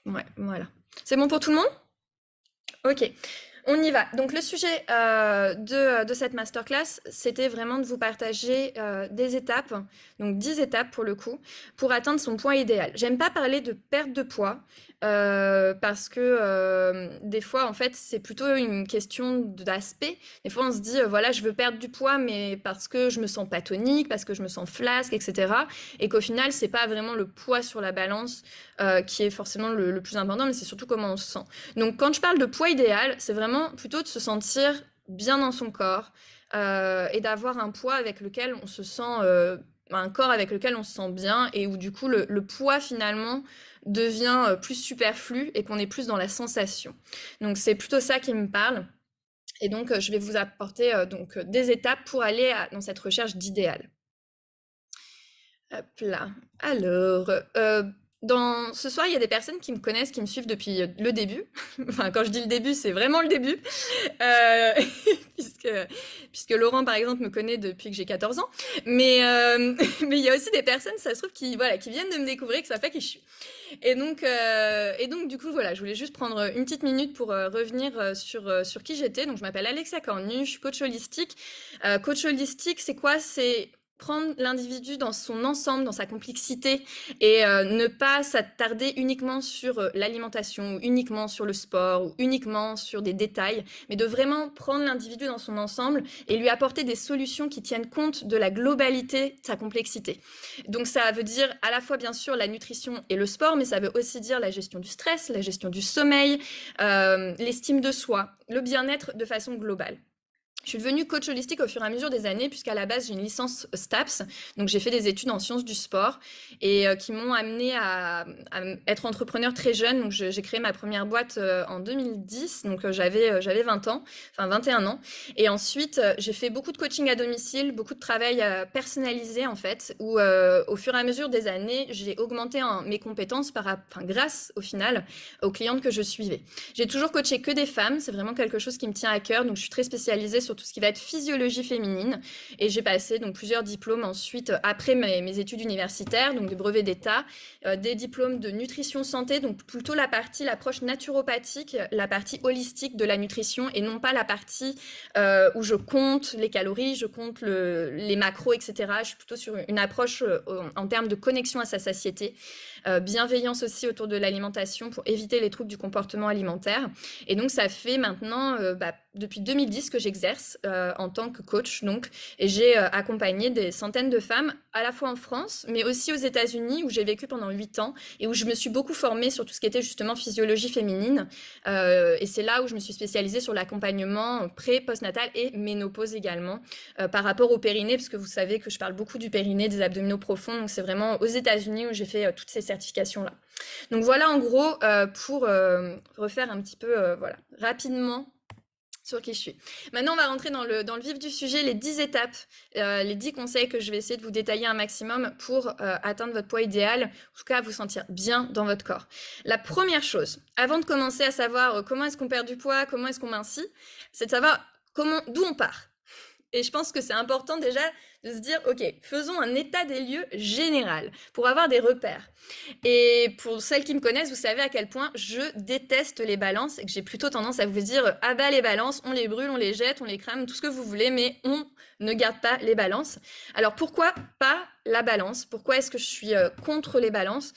Ouais, voilà. C'est bon pour tout le monde? Ok, on y va. Donc le sujet de cette masterclass, c'était vraiment de vous partager des étapes, donc 10 étapes pour le coup, pour atteindre son poids idéal. J'aime pas parler de perte de poids parce que des fois, en fait, c'est plutôt une question d'aspect. Des fois, on se dit, voilà, je veux perdre du poids, mais parce que je me sens pas tonique, parce que je me sens flasque, etc. Et qu'au final, c'est pas vraiment le poids sur la balance qui est forcément le plus important, mais c'est surtout comment on se sent. Donc, quand je parle de poids idéal, c'est vraiment plutôt de se sentir bien dans son corps et d'avoir un poids avec lequel on se sent, un corps avec lequel on se sent bien et où du coup le poids finalement devient plus superflu et qu'on est plus dans la sensation. Donc, c'est plutôt ça qui me parle. Et donc, je vais vous apporter des étapes pour aller dans cette recherche d'idéal. Hop là. Alors, ce soir, il y a des personnes qui me connaissent, qui me suivent depuis le début. Enfin, quand je dis le début, c'est vraiment le début. Euh, puisque, puisque Laurent, par exemple, me connaît depuis que j'ai 14 ans. Mais il y a aussi des personnes, ça se trouve, qui viennent de me découvrir, que ça fait qui je suis. Et donc, du coup, voilà, je voulais juste prendre une petite minute pour revenir sur qui j'étais. Donc, je m'appelle Alexia Cornu, je suis coach holistique. Coach holistique, c'est quoi? C'est prendre l'individu dans son ensemble, dans sa complexité, et ne pas s'attarder uniquement sur l'alimentation, ou uniquement sur le sport, ou uniquement sur des détails, mais de vraiment prendre l'individu dans son ensemble et lui apporter des solutions qui tiennent compte de la globalité de sa complexité. Donc ça veut dire à la fois bien sûr la nutrition et le sport, mais ça veut aussi dire la gestion du stress, la gestion du sommeil, l'estime de soi, le bien-être de façon globale. Je suis devenue coach holistique au fur et à mesure des années, puisqu'à la base, j'ai une licence STAPS, donc j'ai fait des études en sciences du sport, et qui m'ont amenée à être entrepreneur très jeune. Donc j'ai créé ma première boîte en 2010, donc j'avais 20 ans, enfin 21 ans. Et ensuite, j'ai fait beaucoup de coaching à domicile, beaucoup de travail personnalisé en fait, où au fur et à mesure des années, j'ai augmenté mes compétences grâce au final aux clientes que je suivais. J'ai toujours coaché que des femmes, c'est vraiment quelque chose qui me tient à cœur, donc je suis très spécialisée sur tout ce qui va être physiologie féminine, et j'ai passé donc plusieurs diplômes ensuite après mes études universitaires, donc des brevets d'état, des diplômes de nutrition santé, donc plutôt l'approche naturopathique, la partie holistique de la nutrition, et non pas la partie où je compte les calories, je compte les macros, etc. Je suis plutôt sur une approche en termes de connexion à sa satiété, bienveillance aussi autour de l'alimentation pour éviter les troubles du comportement alimentaire. Et donc ça fait maintenant depuis 2010 que j'exerce en tant que coach, donc, et j'ai accompagné des centaines de femmes à la fois en France, mais aussi aux États-Unis où j'ai vécu pendant 8 ans et où je me suis beaucoup formée sur tout ce qui était justement physiologie féminine. Et c'est là où je me suis spécialisée sur l'accompagnement pré, postnatal et ménopause également, par rapport au périnée, parce que vous savez que je parle beaucoup du périnée, des abdominaux profonds. Donc c'est vraiment aux États-Unis où j'ai fait toutes ces certifications-là. Donc voilà en gros pour refaire un petit peu voilà, rapidement sur qui je suis. Maintenant, on va rentrer dans le vif du sujet, les 10 étapes, les 10 conseils que je vais essayer de vous détailler un maximum pour atteindre votre poids idéal, en tout cas vous sentir bien dans votre corps. La première chose, avant de commencer à savoir comment est-ce qu'on perd du poids, comment est-ce qu'on mincit, c'est de savoir d'où on part. Et je pense que c'est important déjà de se dire, ok, faisons un état des lieux général pour avoir des repères. Et pour celles qui me connaissent, vous savez à quel point je déteste les balances et que j'ai plutôt tendance à vous dire, ah bah les balances, on les brûle, on les jette, on les crame, tout ce que vous voulez, mais on ne garde pas les balances. Alors pourquoi pas la balance? Pourquoi est-ce que je suis contre les balances?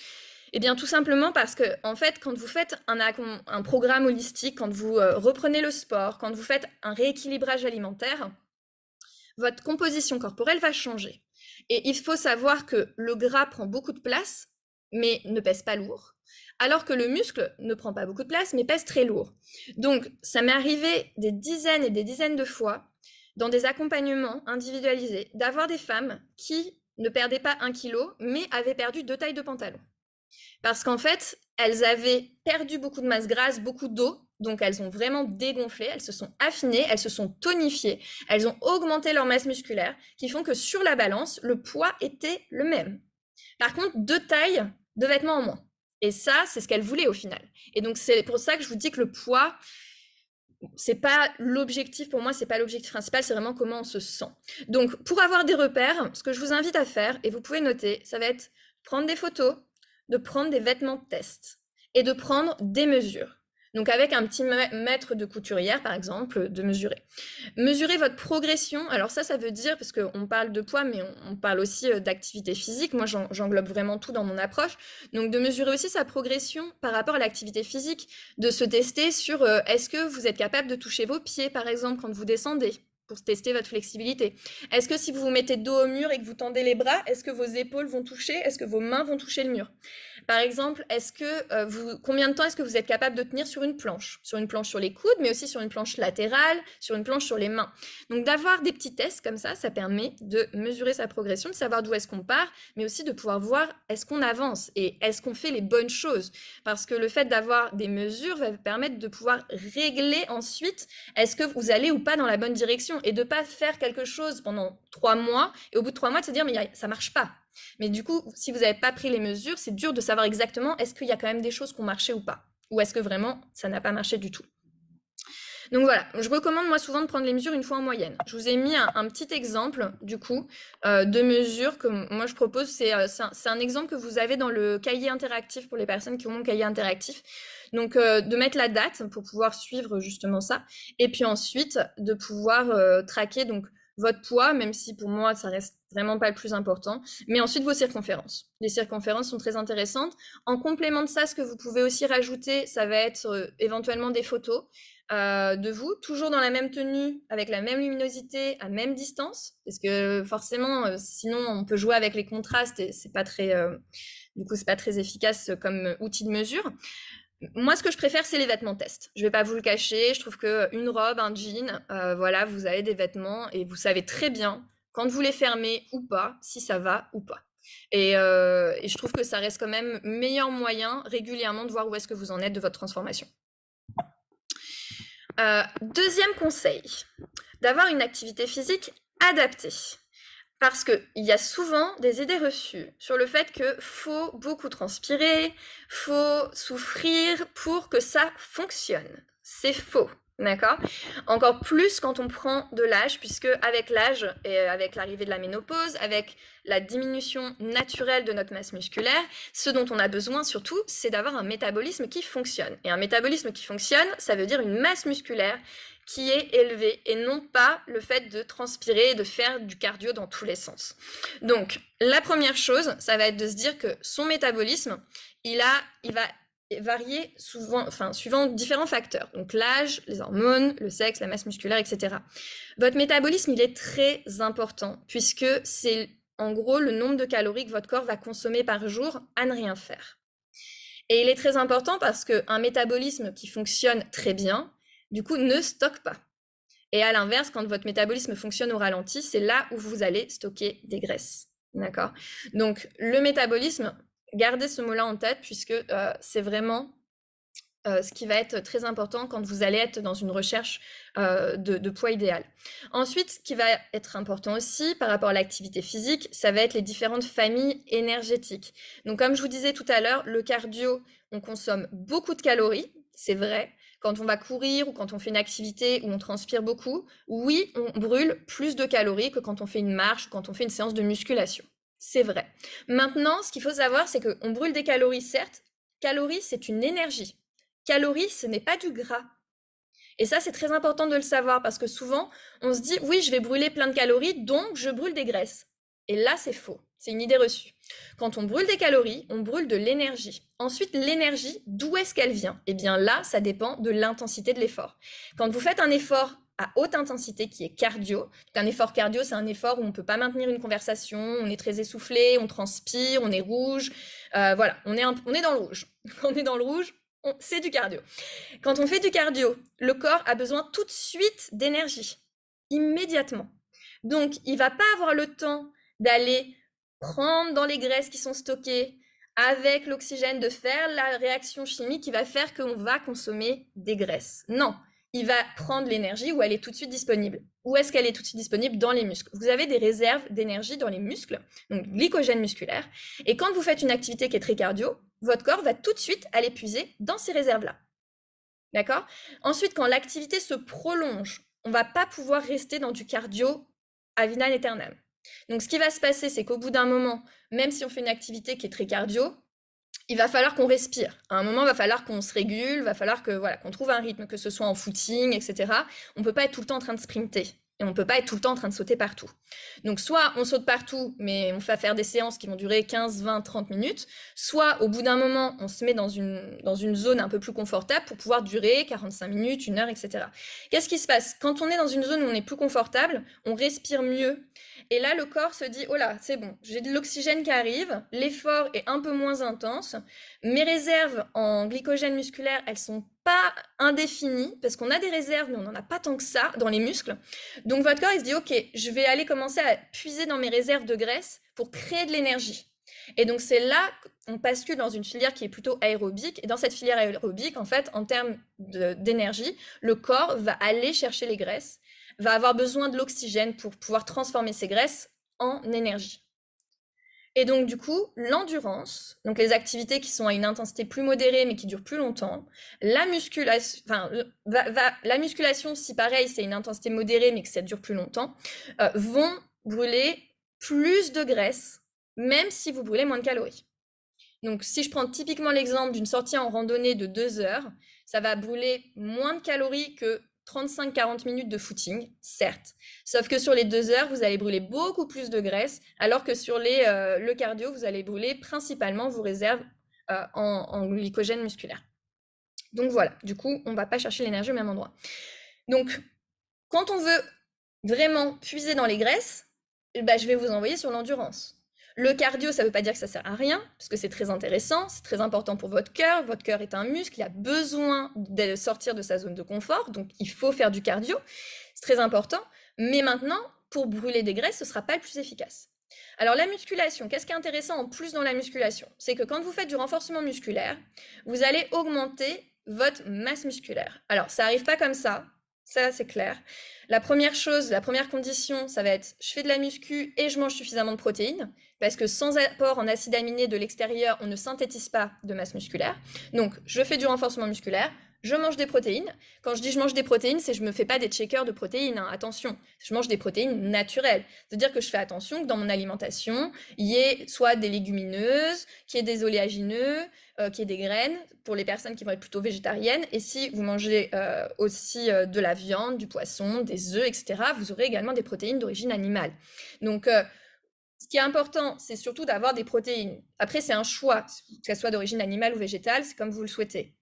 Eh bien, tout simplement parce que, en fait, quand vous faites un programme holistique, quand vous reprenez le sport, quand vous faites un rééquilibrage alimentaire, votre composition corporelle va changer. Et il faut savoir que le gras prend beaucoup de place, mais ne pèse pas lourd, alors que le muscle ne prend pas beaucoup de place, mais pèse très lourd. Donc, ça m'est arrivé des dizaines et des dizaines de fois, dans des accompagnements individualisés, d'avoir des femmes qui ne perdaient pas 1 kilo, mais avaient perdu 2 tailles de pantalon. Parce qu'en fait, elles avaient perdu beaucoup de masse grasse, beaucoup d'eau, donc elles ont vraiment dégonflé, elles se sont affinées, elles se sont tonifiées, elles ont augmenté leur masse musculaire, qui font que sur la balance, le poids était le même. Par contre, 2 tailles de vêtements en moins. Et ça, c'est ce qu'elles voulaient au final. Et donc c'est pour ça que je vous dis que le poids, c'est pas l'objectif pour moi, c'est pas l'objectif principal, c'est vraiment comment on se sent. Donc pour avoir des repères, ce que je vous invite à faire, et vous pouvez noter, ça va être prendre des photos, de prendre des vêtements de test et de prendre des mesures. Donc avec un petit mètre de couturière, par exemple, de mesurer. Mesurer votre progression, alors ça veut dire, parce qu'on parle de poids, mais on parle aussi d'activité physique, moi j'englobe vraiment tout dans mon approche, donc de mesurer aussi sa progression par rapport à l'activité physique, de se tester sur est-ce que vous êtes capable de toucher vos pieds, par exemple, quand vous descendez, pour tester votre flexibilité. Est-ce que si vous vous mettez dos au mur et que vous tendez les bras, est-ce que vos épaules vont toucher, est-ce que vos mains vont toucher le mur? Par exemple, combien de temps est-ce que vous êtes capable de tenir sur une planche sur les coudes, mais aussi sur une planche latérale, sur une planche sur les mains. Donc d'avoir des petits tests comme ça permet de mesurer sa progression, de savoir d'où est-ce qu'on part, mais aussi de pouvoir voir est-ce qu'on avance et est-ce qu'on fait les bonnes choses. Parce que le fait d'avoir des mesures va vous permettre de pouvoir régler ensuite est-ce que vous allez ou pas dans la bonne direction et de pas faire quelque chose pendant 3 mois et au bout de 3 mois de se dire mais ça marche pas. Mais du coup, si vous n'avez pas pris les mesures, c'est dur de savoir exactement est-ce qu'il y a quand même des choses qui ont marché ou pas. Ou est-ce que vraiment ça n'a pas marché du tout. Donc voilà, je recommande moi souvent de prendre les mesures une fois en moyenne. Je vous ai mis un petit exemple du coup de mesures que moi je propose. C'est un exemple que vous avez dans le cahier interactif pour les personnes qui ont mon cahier interactif. Donc de mettre la date pour pouvoir suivre justement ça. Et puis ensuite de pouvoir traquer donc votre poids, même si pour moi ça reste vraiment pas le plus important, mais ensuite vos circonférences. Les circonférences sont très intéressantes. En complément de ça, ce que vous pouvez aussi rajouter, ça va être éventuellement des photos de vous, toujours dans la même tenue, avec la même luminosité, à même distance, parce que forcément, sinon on peut jouer avec les contrastes et c'est pas très, du coup c'est pas très efficace comme outil de mesure. Moi, ce que je préfère, c'est les vêtements test. Je vais pas vous le cacher, je trouve qu'une robe, un jean, voilà, vous avez des vêtements et vous savez très bien quand vous les fermez ou pas, si ça va ou pas. Et je trouve que ça reste quand même meilleur moyen régulièrement de voir où est-ce que vous en êtes de votre transformation. Deuxième conseil, d'avoir une activité physique adaptée. Parce qu'il y a souvent des idées reçues sur le fait qu'il faut beaucoup transpirer, faut souffrir pour que ça fonctionne. C'est faux, d'accord? Encore plus quand on prend de l'âge, puisque avec l'âge et avec l'arrivée de la ménopause, avec la diminution naturelle de notre masse musculaire, ce dont on a besoin surtout, c'est d'avoir un métabolisme qui fonctionne. Et un métabolisme qui fonctionne, ça veut dire une masse musculaire qui est élevé et non pas le fait de transpirer et de faire du cardio dans tous les sens. Donc, la première chose, ça va être de se dire que son métabolisme, il va varier suivant différents facteurs. Donc, l'âge, les hormones, le sexe, la masse musculaire, etc. Votre métabolisme, il est très important puisque c'est en gros le nombre de calories que votre corps va consommer par jour à ne rien faire. Et il est très important parce qu'un métabolisme qui fonctionne très bien, du coup, ne stocke pas. Et à l'inverse, quand votre métabolisme fonctionne au ralenti, c'est là où vous allez stocker des graisses. D'accord? Donc, le métabolisme, gardez ce mot-là en tête puisque c'est vraiment ce qui va être très important quand vous allez être dans une recherche de poids idéal. Ensuite, ce qui va être important aussi par rapport à l'activité physique, ça va être les différentes familles énergétiques. Donc, comme je vous disais tout à l'heure, le cardio, on consomme beaucoup de calories, c'est vrai. Quand on va courir ou quand on fait une activité où on transpire beaucoup, oui, on brûle plus de calories que quand on fait une marche ou quand on fait une séance de musculation. C'est vrai. Maintenant, ce qu'il faut savoir, c'est qu'on brûle des calories, certes. Calories, c'est une énergie. Calories, ce n'est pas du gras. Et ça, c'est très important de le savoir parce que souvent, on se dit, oui, je vais brûler plein de calories, donc je brûle des graisses. Et là, c'est faux. C'est une idée reçue. Quand on brûle des calories, on brûle de l'énergie. Ensuite, l'énergie, d'où est-ce qu'elle vient? Eh bien là, ça dépend de l'intensité de l'effort. Quand vous faites un effort à haute intensité qui est cardio, un effort cardio, c'est un effort où on ne peut pas maintenir une conversation, on est très essoufflé, on transpire, on est rouge. Voilà, on est dans le rouge. Quand on est dans le rouge, c'est du cardio. Quand on fait du cardio, le corps a besoin tout de suite d'énergie, immédiatement. Donc, il ne va pas avoir le temps d'aller prendre dans les graisses qui sont stockées avec l'oxygène, de faire la réaction chimique qui va faire qu'on va consommer des graisses. Non, il va prendre l'énergie où elle est tout de suite disponible. Où est-ce qu'elle est tout de suite disponible? Dans les muscles. Vous avez des réserves d'énergie dans les muscles, donc glycogène musculaire. Et quand vous faites une activité qui est très cardio, votre corps va tout de suite aller puiser dans ces réserves-là. D'accord? Ensuite, quand l'activité se prolonge, on ne va pas pouvoir rester dans du cardio ad vitam aeternam. Donc, ce qui va se passer, c'est qu'au bout d'un moment, même si on fait une activité qui est très cardio, il va falloir qu'on respire. À un moment, il va falloir qu'on se régule, il va falloir que, voilà, qu'on trouve un rythme, que ce soit en footing, etc. On ne peut pas être tout le temps en train de sprinter. Et on ne peut pas être tout le temps en train de sauter partout. Donc, soit on saute partout, mais on va faire des séances qui vont durer 15, 20, 30 minutes. Soit, au bout d'un moment, on se met dans une zone un peu plus confortable pour pouvoir durer 45 minutes, 1 heure, etc. Qu'est-ce qui se passe? Quand on est dans une zone où on est plus confortable, on respire mieux. Et là, le corps se dit, oh là, c'est bon, j'ai de l'oxygène qui arrive, l'effort est un peu moins intense, mes réserves en glycogène musculaire, elles sont pas indéfinies, parce qu'on a des réserves, mais on n'en a pas tant que ça dans les muscles. Donc votre corps, il se dit, ok, je vais aller commencer à puiser dans mes réserves de graisse pour créer de l'énergie. Et donc c'est là qu'on bascule dans une filière qui est plutôt aérobique. Et dans cette filière aérobique, en fait, en termes d'énergie, le corps va aller chercher les graisses, va avoir besoin de l'oxygène pour pouvoir transformer ces graisses en énergie. Et donc, du coup, l'endurance, donc les activités qui sont à une intensité plus modérée mais qui durent plus longtemps, la musculation, enfin, la musculation, si pareil, c'est une intensité modérée mais que ça dure plus longtemps, vont brûler plus de graisse, même si vous brûlez moins de calories. Donc, si je prends typiquement l'exemple d'une sortie en randonnée de 2 heures, ça va brûler moins de calories que 35-40 minutes de footing, certes. Sauf que sur les 2 heures, vous allez brûler beaucoup plus de graisse, alors que sur le cardio, vous allez brûler principalement vos réserves en glycogène musculaire. Donc voilà, du coup, on ne va pas chercher l'énergie au même endroit. Donc, quand on veut vraiment puiser dans les graisses, bah, je vais vous envoyer sur l'endurance. Le cardio, ça ne veut pas dire que ça sert à rien, parce que c'est très intéressant, c'est très important pour votre cœur. Votre cœur est un muscle, il a besoin de sortir de sa zone de confort, donc il faut faire du cardio, c'est très important. Mais maintenant, pour brûler des graisses, ce ne sera pas le plus efficace. Alors la musculation, qu'est-ce qui est intéressant en plus dans la musculation? C'est que quand vous faites du renforcement musculaire, vous allez augmenter votre masse musculaire. Alors ça n'arrive pas comme ça c'est clair. La première chose, la première condition, ça va être je fais de la muscu et je mange suffisamment de protéines, parce que sans apport en acides aminés de l'extérieur, on ne synthétise pas de masse musculaire. Donc je fais du renforcement musculaire, je mange des protéines. Quand je dis je mange des protéines, c'est je me fais pas des shakers de protéines, hein, attention. Je mange des protéines naturelles. C'est-à-dire que je fais attention que dans mon alimentation, il y ait soit des légumineuses, qu'il y ait des oléagineux, qu'il y ait des graines pour les personnes qui vont être plutôt végétariennes. Et si vous mangez aussi de la viande, du poisson, des œufs, etc., vous aurez également des protéines d'origine animale. Donc, ce qui est important, c'est surtout d'avoir des protéines. Après, c'est un choix, que ce soit d'origine animale ou végétale, c'est comme vous le souhaitez.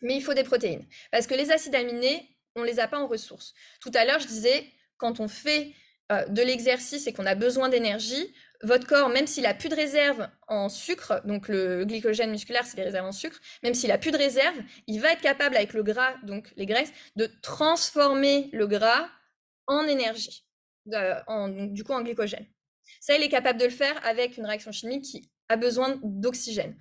Mais il faut des protéines. Parce que les acides aminés, on ne les a pas en ressources. Tout à l'heure, je disais, quand on fait de l'exercice et qu'on a besoin d'énergie, votre corps, même s'il a plus de réserve en sucre, donc le glycogène musculaire, c'est les réserves en sucre, même s'il a plus de réserve, il va être capable avec le gras, donc les graisses, de transformer le gras en énergie, donc, du coup en glycogène. Ça, il est capable de le faire avec une réaction chimique qui a besoin d'oxygène.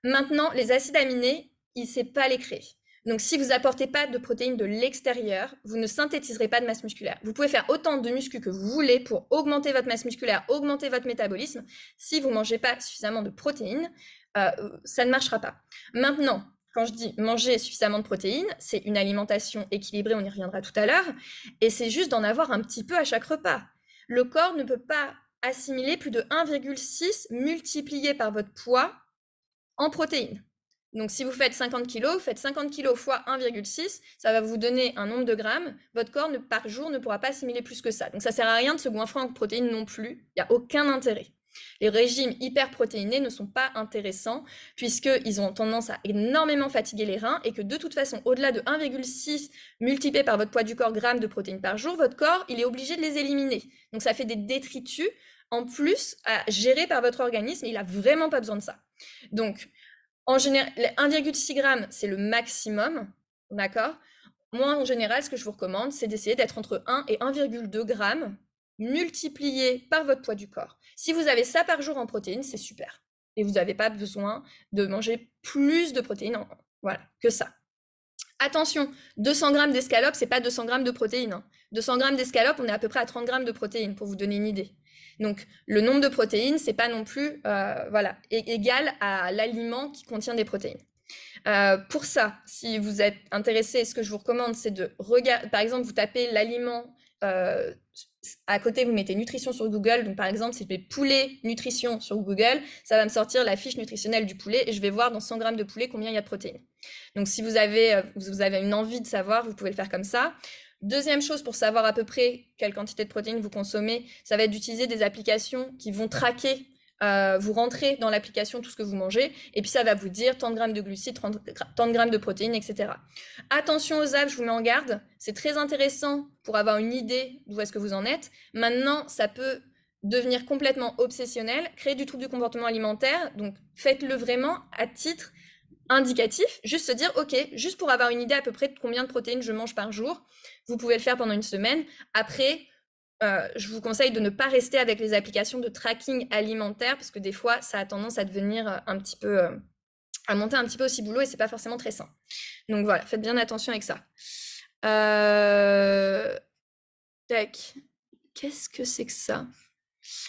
Maintenant, les acides aminés, il ne sait pas les créer. Donc, si vous apportez pas de protéines de l'extérieur, vous ne synthétiserez pas de masse musculaire. Vous pouvez faire autant de muscu que vous voulez pour augmenter votre masse musculaire, augmenter votre métabolisme. Si vous ne mangez pas suffisamment de protéines, ça ne marchera pas. Maintenant, quand je dis manger suffisamment de protéines, c'est une alimentation équilibrée, on y reviendra tout à l'heure, et c'est juste d'en avoir un petit peu à chaque repas. Le corps ne peut pas assimiler plus de 1,6 multiplié par votre poids en protéines. Donc, si vous faites 50 kg, vous faites 50 kg fois 1,6, ça va vous donner un nombre de grammes. Votre corps, par jour, ne pourra pas assimiler plus que ça. Donc, ça ne sert à rien de se goinfrer en protéines non plus. Il n'y a aucun intérêt. Les régimes hyperprotéinés ne sont pas intéressants puisqu'ils ont tendance à énormément fatiguer les reins et que de toute façon, au-delà de 1,6 multiplié par votre poids du corps grammes de protéines par jour, votre corps, il est obligé de les éliminer. Donc, ça fait des détritus en plus à gérer par votre organisme et il n'a vraiment pas besoin de ça. Donc, en général, 1,6 g, c'est le maximum, d'accord? Moi, en général, ce que je vous recommande, c'est d'essayer d'être entre 1 et 1,2 g multiplié par votre poids du corps. Si vous avez ça par jour en protéines, c'est super. Et vous n'avez pas besoin de manger plus de protéines, voilà, que ça. Attention, 200 g d'escalope, c'est pas 200 g de protéines, hein. 200 g d'escalope, on est à peu près à 30 g de protéines, pour vous donner une idée. Donc, le nombre de protéines, c'est pas non plus égal à l'aliment qui contient des protéines. Pour ça, si vous êtes intéressé, ce que je vous recommande, c'est de regarder, par exemple, vous tapez l'aliment à côté, vous mettez nutrition sur Google. Donc, par exemple, si je mets poulet nutrition sur Google, ça va me sortir la fiche nutritionnelle du poulet et je vais voir dans 100 grammes de poulet combien il y a de protéines. Donc, si vous avez une envie de savoir, vous pouvez le faire comme ça. Deuxième chose, pour savoir à peu près quelle quantité de protéines vous consommez, ça va être d'utiliser des applications qui vont traquer. Vous rentrez dans l'application tout ce que vous mangez, et puis ça va vous dire tant de grammes de glucides, tant de grammes de protéines, etc. Attention aux apps, je vous mets en garde. C'est très intéressant pour avoir une idée d'où est-ce que vous en êtes. Maintenant, ça peut devenir complètement obsessionnel, créer du trouble du comportement alimentaire. Donc, faites-le vraiment à titre indicatif, juste se dire, ok, juste pour avoir une idée à peu près de combien de protéines je mange par jour. Vous pouvez le faire pendant une semaine. Après, je vous conseille de ne pas rester avec les applications de tracking alimentaire parce que des fois, ça a tendance à devenir un petit peu, à monter un petit peu au ciboulot et c'est pas forcément très sain. Donc voilà, faites bien attention avec ça. Tac. Qu'est-ce que c'est que ça?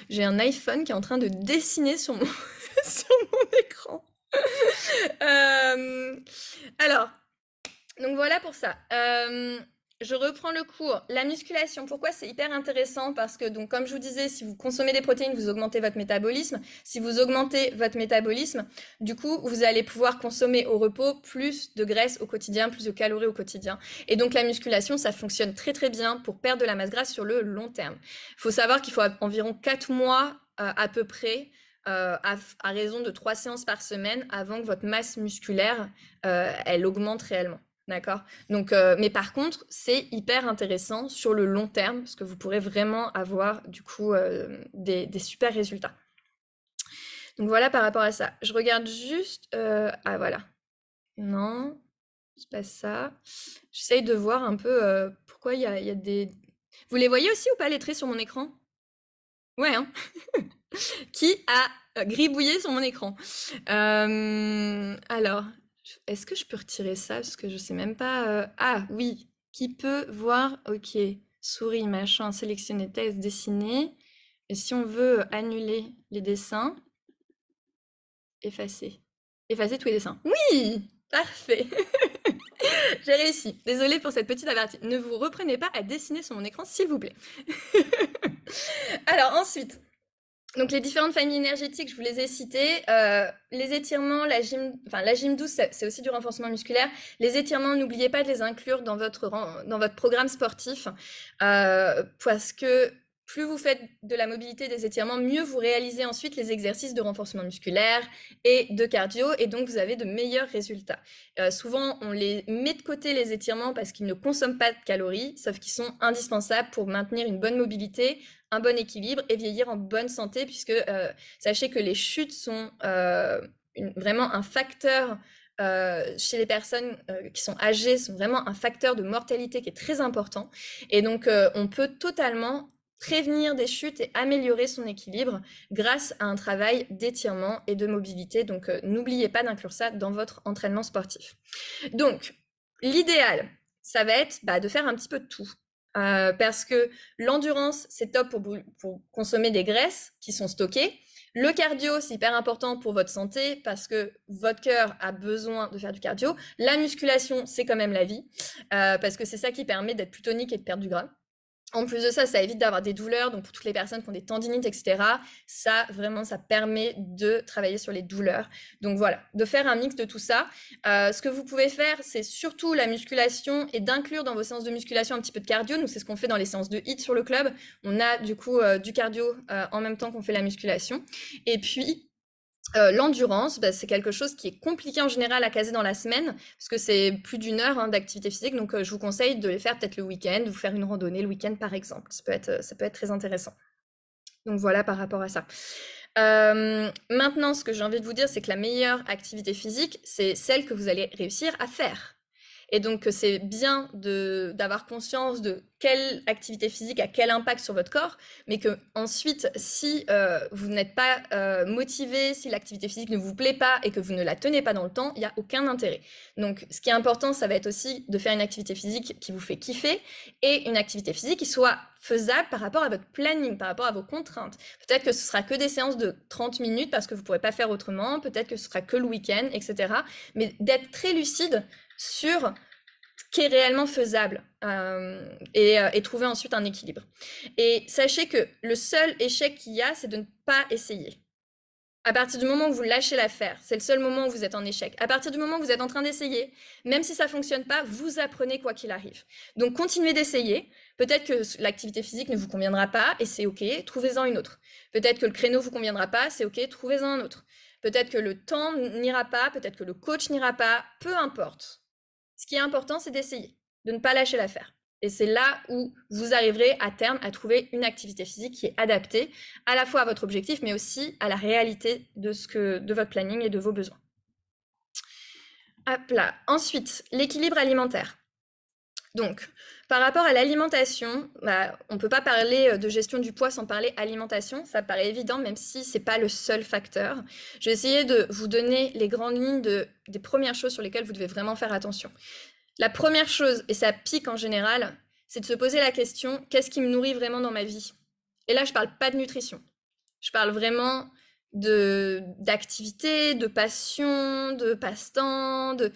J'ai un iPhone qui est en train de dessiner sur mon, sur mon écran. Alors, donc voilà pour ça. Je reprends le cours. La musculation, pourquoi c'est hyper intéressant? Parce que, donc, comme je vous disais, si vous consommez des protéines, vous augmentez votre métabolisme. Si vous augmentez votre métabolisme, du coup, vous allez pouvoir consommer au repos plus de graisse au quotidien, plus de calories au quotidien. Et donc, la musculation, ça fonctionne très très bien pour perdre de la masse grasse sur le long terme. Il faut savoir qu'il faut environ 4 mois à peu près à raison de 3 séances par semaine avant que votre masse musculaire elle augmente réellement. D'accord? Donc, mais par contre, c'est hyper intéressant sur le long terme parce que vous pourrez vraiment avoir du coup des super résultats. Donc voilà par rapport à ça. Je regarde juste. Ah voilà. Non, c'est pas ça. J'essaye de voir un peu pourquoi il y a des. Vous les voyez aussi ou pas les traits sur mon écran? Ouais, hein? Qui a gribouillé sur mon écran? Alors, est-ce que je peux retirer ça? Parce que je sais même pas. Ah oui, qui peut voir? Ok, souris, machin, sélectionner texte, dessiner. Et si on veut annuler les dessins, effacer. Effacer tous les dessins. Oui! Parfait! J'ai réussi. Désolée pour cette petite avertie. Ne vous reprenez pas à dessiner sur mon écran, s'il vous plaît. Alors ensuite, donc les différentes familles énergétiques, je vous les ai citées. Les étirements, la gym douce, c'est aussi du renforcement musculaire. Les étirements, n'oubliez pas de les inclure dans votre programme sportif parce que plus vous faites de la mobilité des étirements, mieux vous réalisez ensuite les exercices de renforcement musculaire et de cardio, et donc vous avez de meilleurs résultats. Souvent, on les met de côté les étirements parce qu'ils ne consomment pas de calories, sauf qu'ils sont indispensables pour maintenir une bonne mobilité, un bon équilibre et vieillir en bonne santé, puisque sachez que les chutes sont vraiment un facteur chez les personnes qui sont âgées, sont vraiment un facteur de mortalité qui est très important. Et donc, on peut totalement prévenir des chutes et améliorer son équilibre grâce à un travail d'étirement et de mobilité. Donc, n'oubliez pas d'inclure ça dans votre entraînement sportif. Donc, l'idéal, ça va être de faire un petit peu de tout. Parce que l'endurance, c'est top pour consommer des graisses qui sont stockées. Le cardio, c'est hyper important pour votre santé parce que votre cœur a besoin de faire du cardio. La musculation, c'est quand même la vie parce que c'est ça qui permet d'être plus tonique et de perdre du gras. En plus de ça, ça évite d'avoir des douleurs, donc pour toutes les personnes qui ont des tendinites, etc., ça, vraiment, ça permet de travailler sur les douleurs. Donc voilà, de faire un mix de tout ça. Ce que vous pouvez faire, c'est surtout la musculation et d'inclure dans vos séances de musculation un petit peu de cardio. Nous, c'est ce qu'on fait dans les séances de HIIT sur le club. On a du coup du cardio en même temps qu'on fait la musculation. Et puis, l'endurance, c'est quelque chose qui est compliqué en général à caser dans la semaine, parce que c'est plus d'1 heure d'activité physique, donc je vous conseille de les faire peut-être le week-end, vous faire une randonnée le week-end par exemple, ça peut être très intéressant. Donc voilà par rapport à ça. Maintenant, ce que j'ai envie de vous dire, c'est que la meilleure activité physique, c'est celle que vous allez réussir à faire. Et donc, c'est bien d'avoir conscience de quelle activité physique a quel impact sur votre corps, mais que ensuite, si vous n'êtes pas motivé, si l'activité physique ne vous plaît pas et que vous ne la tenez pas dans le temps, il n'y a aucun intérêt. Donc, ce qui est important, ça va être aussi de faire une activité physique qui vous fait kiffer et une activité physique qui soit faisable par rapport à votre planning, par rapport à vos contraintes. Peut-être que ce sera que des séances de 30 minutes parce que vous ne pourrez pas faire autrement, peut-être que ce sera que le week-end, etc. Mais d'être très lucide sur qui est réellement faisable et trouver ensuite un équilibre. Et sachez que le seul échec qu'il y a, c'est de ne pas essayer. À partir du moment où vous lâchez l'affaire, c'est le seul moment où vous êtes en échec. À partir du moment où vous êtes en train d'essayer, même si ça ne fonctionne pas, vous apprenez quoi qu'il arrive. Donc continuez d'essayer. Peut-être que l'activité physique ne vous conviendra pas et c'est OK, trouvez-en une autre. Peut-être que le créneau ne vous conviendra pas, c'est OK, trouvez-en un autre. Peut-être que le temps n'ira pas, peut-être que le coach n'ira pas, peu importe. Ce qui est important, c'est d'essayer, de ne pas lâcher l'affaire. Et c'est là où vous arriverez à terme à trouver une activité physique qui est adaptée à la fois à votre objectif, mais aussi à la réalité de votre planning et de vos besoins. Hop là. Ensuite, l'équilibre alimentaire. Donc, par rapport à l'alimentation, on ne peut pas parler de gestion du poids sans parler alimentation. Ça paraît évident, même si ce n'est pas le seul facteur. Je vais essayer de vous donner les grandes lignes des premières choses sur lesquelles vous devez vraiment faire attention. La première chose, et ça pique en général, c'est de se poser la question, qu'est-ce qui me nourrit vraiment dans ma vie? Et là, je ne parle pas de nutrition. Je parle vraiment d'activité, de passion, de passe-temps, de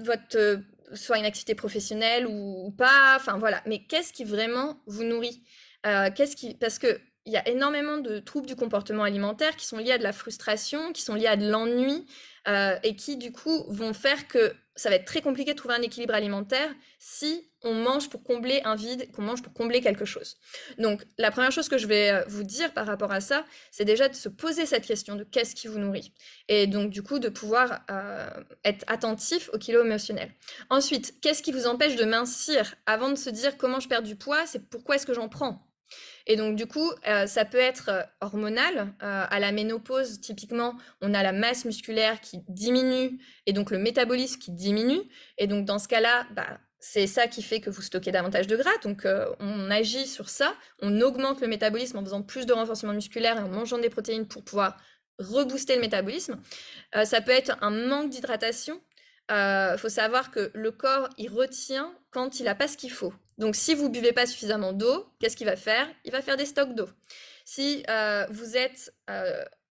votre soit une activité professionnelle ou pas, enfin voilà. Mais qu'est-ce qui vraiment vous nourrit? Parce que il y a énormément de troubles du comportement alimentaire qui sont liés à de la frustration, qui sont liés à de l'ennui, et qui du coup vont faire que ça va être très compliqué de trouver un équilibre alimentaire si on mange pour combler un vide, qu'on mange pour combler quelque chose. Donc la première chose que je vais vous dire par rapport à ça, c'est déjà de se poser cette question de qu'est-ce qui vous nourrit. Et donc du coup de pouvoir être attentif au kilo émotionnel. Ensuite, qu'est-ce qui vous empêche de mincir? Avant de se dire comment je perds du poids, c'est pourquoi est-ce que j'en prends? Et donc du coup, ça peut être hormonal. À la ménopause, typiquement, on a la masse musculaire qui diminue et donc le métabolisme qui diminue. Et donc dans ce cas-là, c'est ça qui fait que vous stockez davantage de gras. Donc on agit sur ça, on augmente le métabolisme en faisant plus de renforcement musculaire et en mangeant des protéines pour pouvoir rebooster le métabolisme. Ça peut être un manque d'hydratation. Faut savoir que le corps, il retient quand il n'a pas ce qu'il faut. Donc, si vous buvez pas suffisamment d'eau, qu'est-ce qu'il va faire? Il va faire des stocks d'eau. Si vous êtes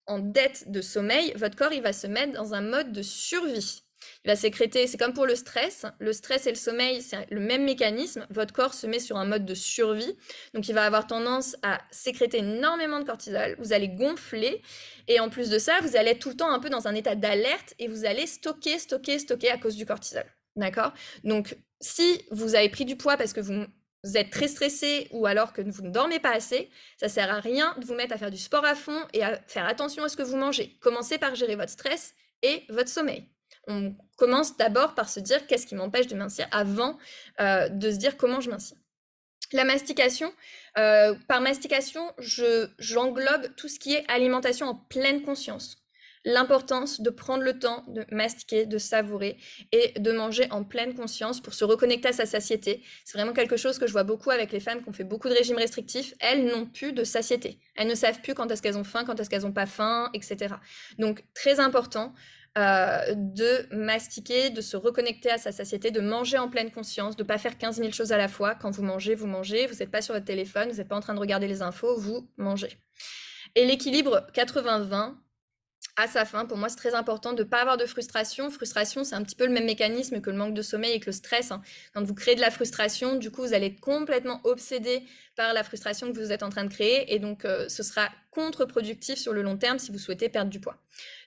en dette de sommeil, votre corps, il va se mettre dans un mode de survie. Il va sécréter, c'est comme pour le stress et le sommeil, c'est le même mécanisme. Votre corps se met sur un mode de survie, donc il va avoir tendance à sécréter énormément de cortisol, vous allez gonfler, et en plus de ça, vous allez être tout le temps un peu dans un état d'alerte, et vous allez stocker à cause du cortisol, d'accord? Donc, si vous avez pris du poids parce que vous êtes très stressé ou alors que vous ne dormez pas assez, ça sert à rien de vous mettre à faire du sport à fond et à faire attention à ce que vous mangez. Commencez par gérer votre stress et votre sommeil. On commence d'abord par se dire qu'est-ce qui m'empêche de mincir avant de se dire comment je mincis. La mastication, par mastication, j'englobe tout ce qui est alimentation en pleine conscience. L'importance de prendre le temps de mastiquer, de savourer et de manger en pleine conscience pour se reconnecter à sa satiété. C'est vraiment quelque chose que je vois beaucoup avec les femmes qui ont fait beaucoup de régimes restrictifs. Elles n'ont plus de satiété. Elles ne savent plus quand est-ce qu'elles ont faim, quand est-ce qu'elles n'ont pas faim, etc. Donc, très important de mastiquer, de se reconnecter à sa satiété, de manger en pleine conscience, de ne pas faire 15 000 choses à la fois. Quand vous mangez, vous n'êtes pas sur votre téléphone, vous n'êtes pas en train de regarder les infos, vous mangez. Et l'équilibre 80-20, à sa fin, pour moi, c'est très important de ne pas avoir de frustration. Frustration, c'est un petit peu le même mécanisme que le manque de sommeil et que le stress. Quand vous créez de la frustration, du coup, vous allez être complètement obsédé par la frustration que vous êtes en train de créer. Et donc, ce sera contre-productif sur le long terme si vous souhaitez perdre du poids.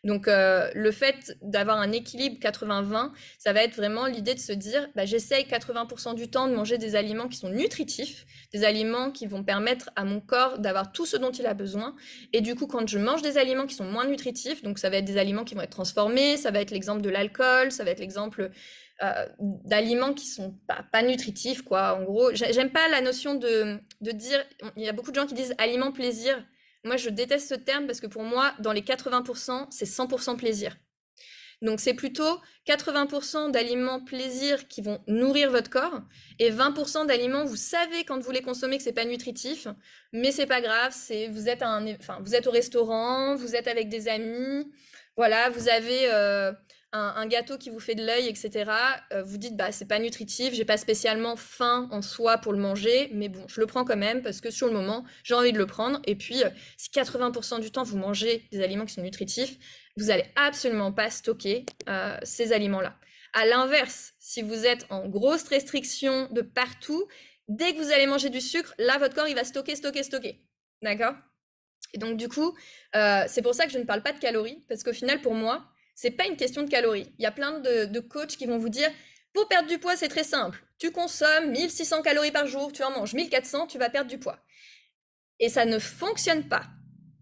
Donc, le fait d'avoir un équilibre 80-20, ça va être vraiment l'idée de se dire, j'essaye 80% du temps de manger des aliments qui sont nutritifs, des aliments qui vont permettre à mon corps d'avoir tout ce dont il a besoin. Et du coup, quand je mange des aliments qui sont moins nutritifs, donc ça va être des aliments qui vont être transformés, ça va être l'exemple de l'alcool, ça va être l'exemple d'aliments qui sont pas nutritifs, quoi. En gros, j'aime pas la notion de dire, il y a beaucoup de gens qui disent aliments plaisir. Moi, je déteste ce terme parce que pour moi, dans les 80%, c'est 100% plaisir. Donc, c'est plutôt 80% d'aliments plaisir qui vont nourrir votre corps et 20% d'aliments, vous savez quand vous les consommez que c'est pas nutritif, mais c'est pas grave, vous êtes au restaurant, vous êtes avec des amis, voilà, vous avez un gâteau qui vous fait de l'œil, etc. Vous dites, c'est pas nutritif, j'ai pas spécialement faim en soi pour le manger, mais bon, je le prends quand même parce que sur le moment, j'ai envie de le prendre. Et puis, si 80% du temps, vous mangez des aliments qui sont nutritifs, vous allez absolument pas stocker ces aliments-là. À l'inverse, si vous êtes en grosse restriction de partout, dès que vous allez manger du sucre, là, votre corps, il va stocker. D'accord? Et donc, du coup, c'est pour ça que je ne parle pas de calories, parce qu'au final, pour moi, c'est pas une question de calories. Il y a plein de coachs qui vont vous dire, pour perdre du poids, c'est très simple. Tu consommes 1600 calories par jour, tu en manges 1400, tu vas perdre du poids. Et ça ne fonctionne pas.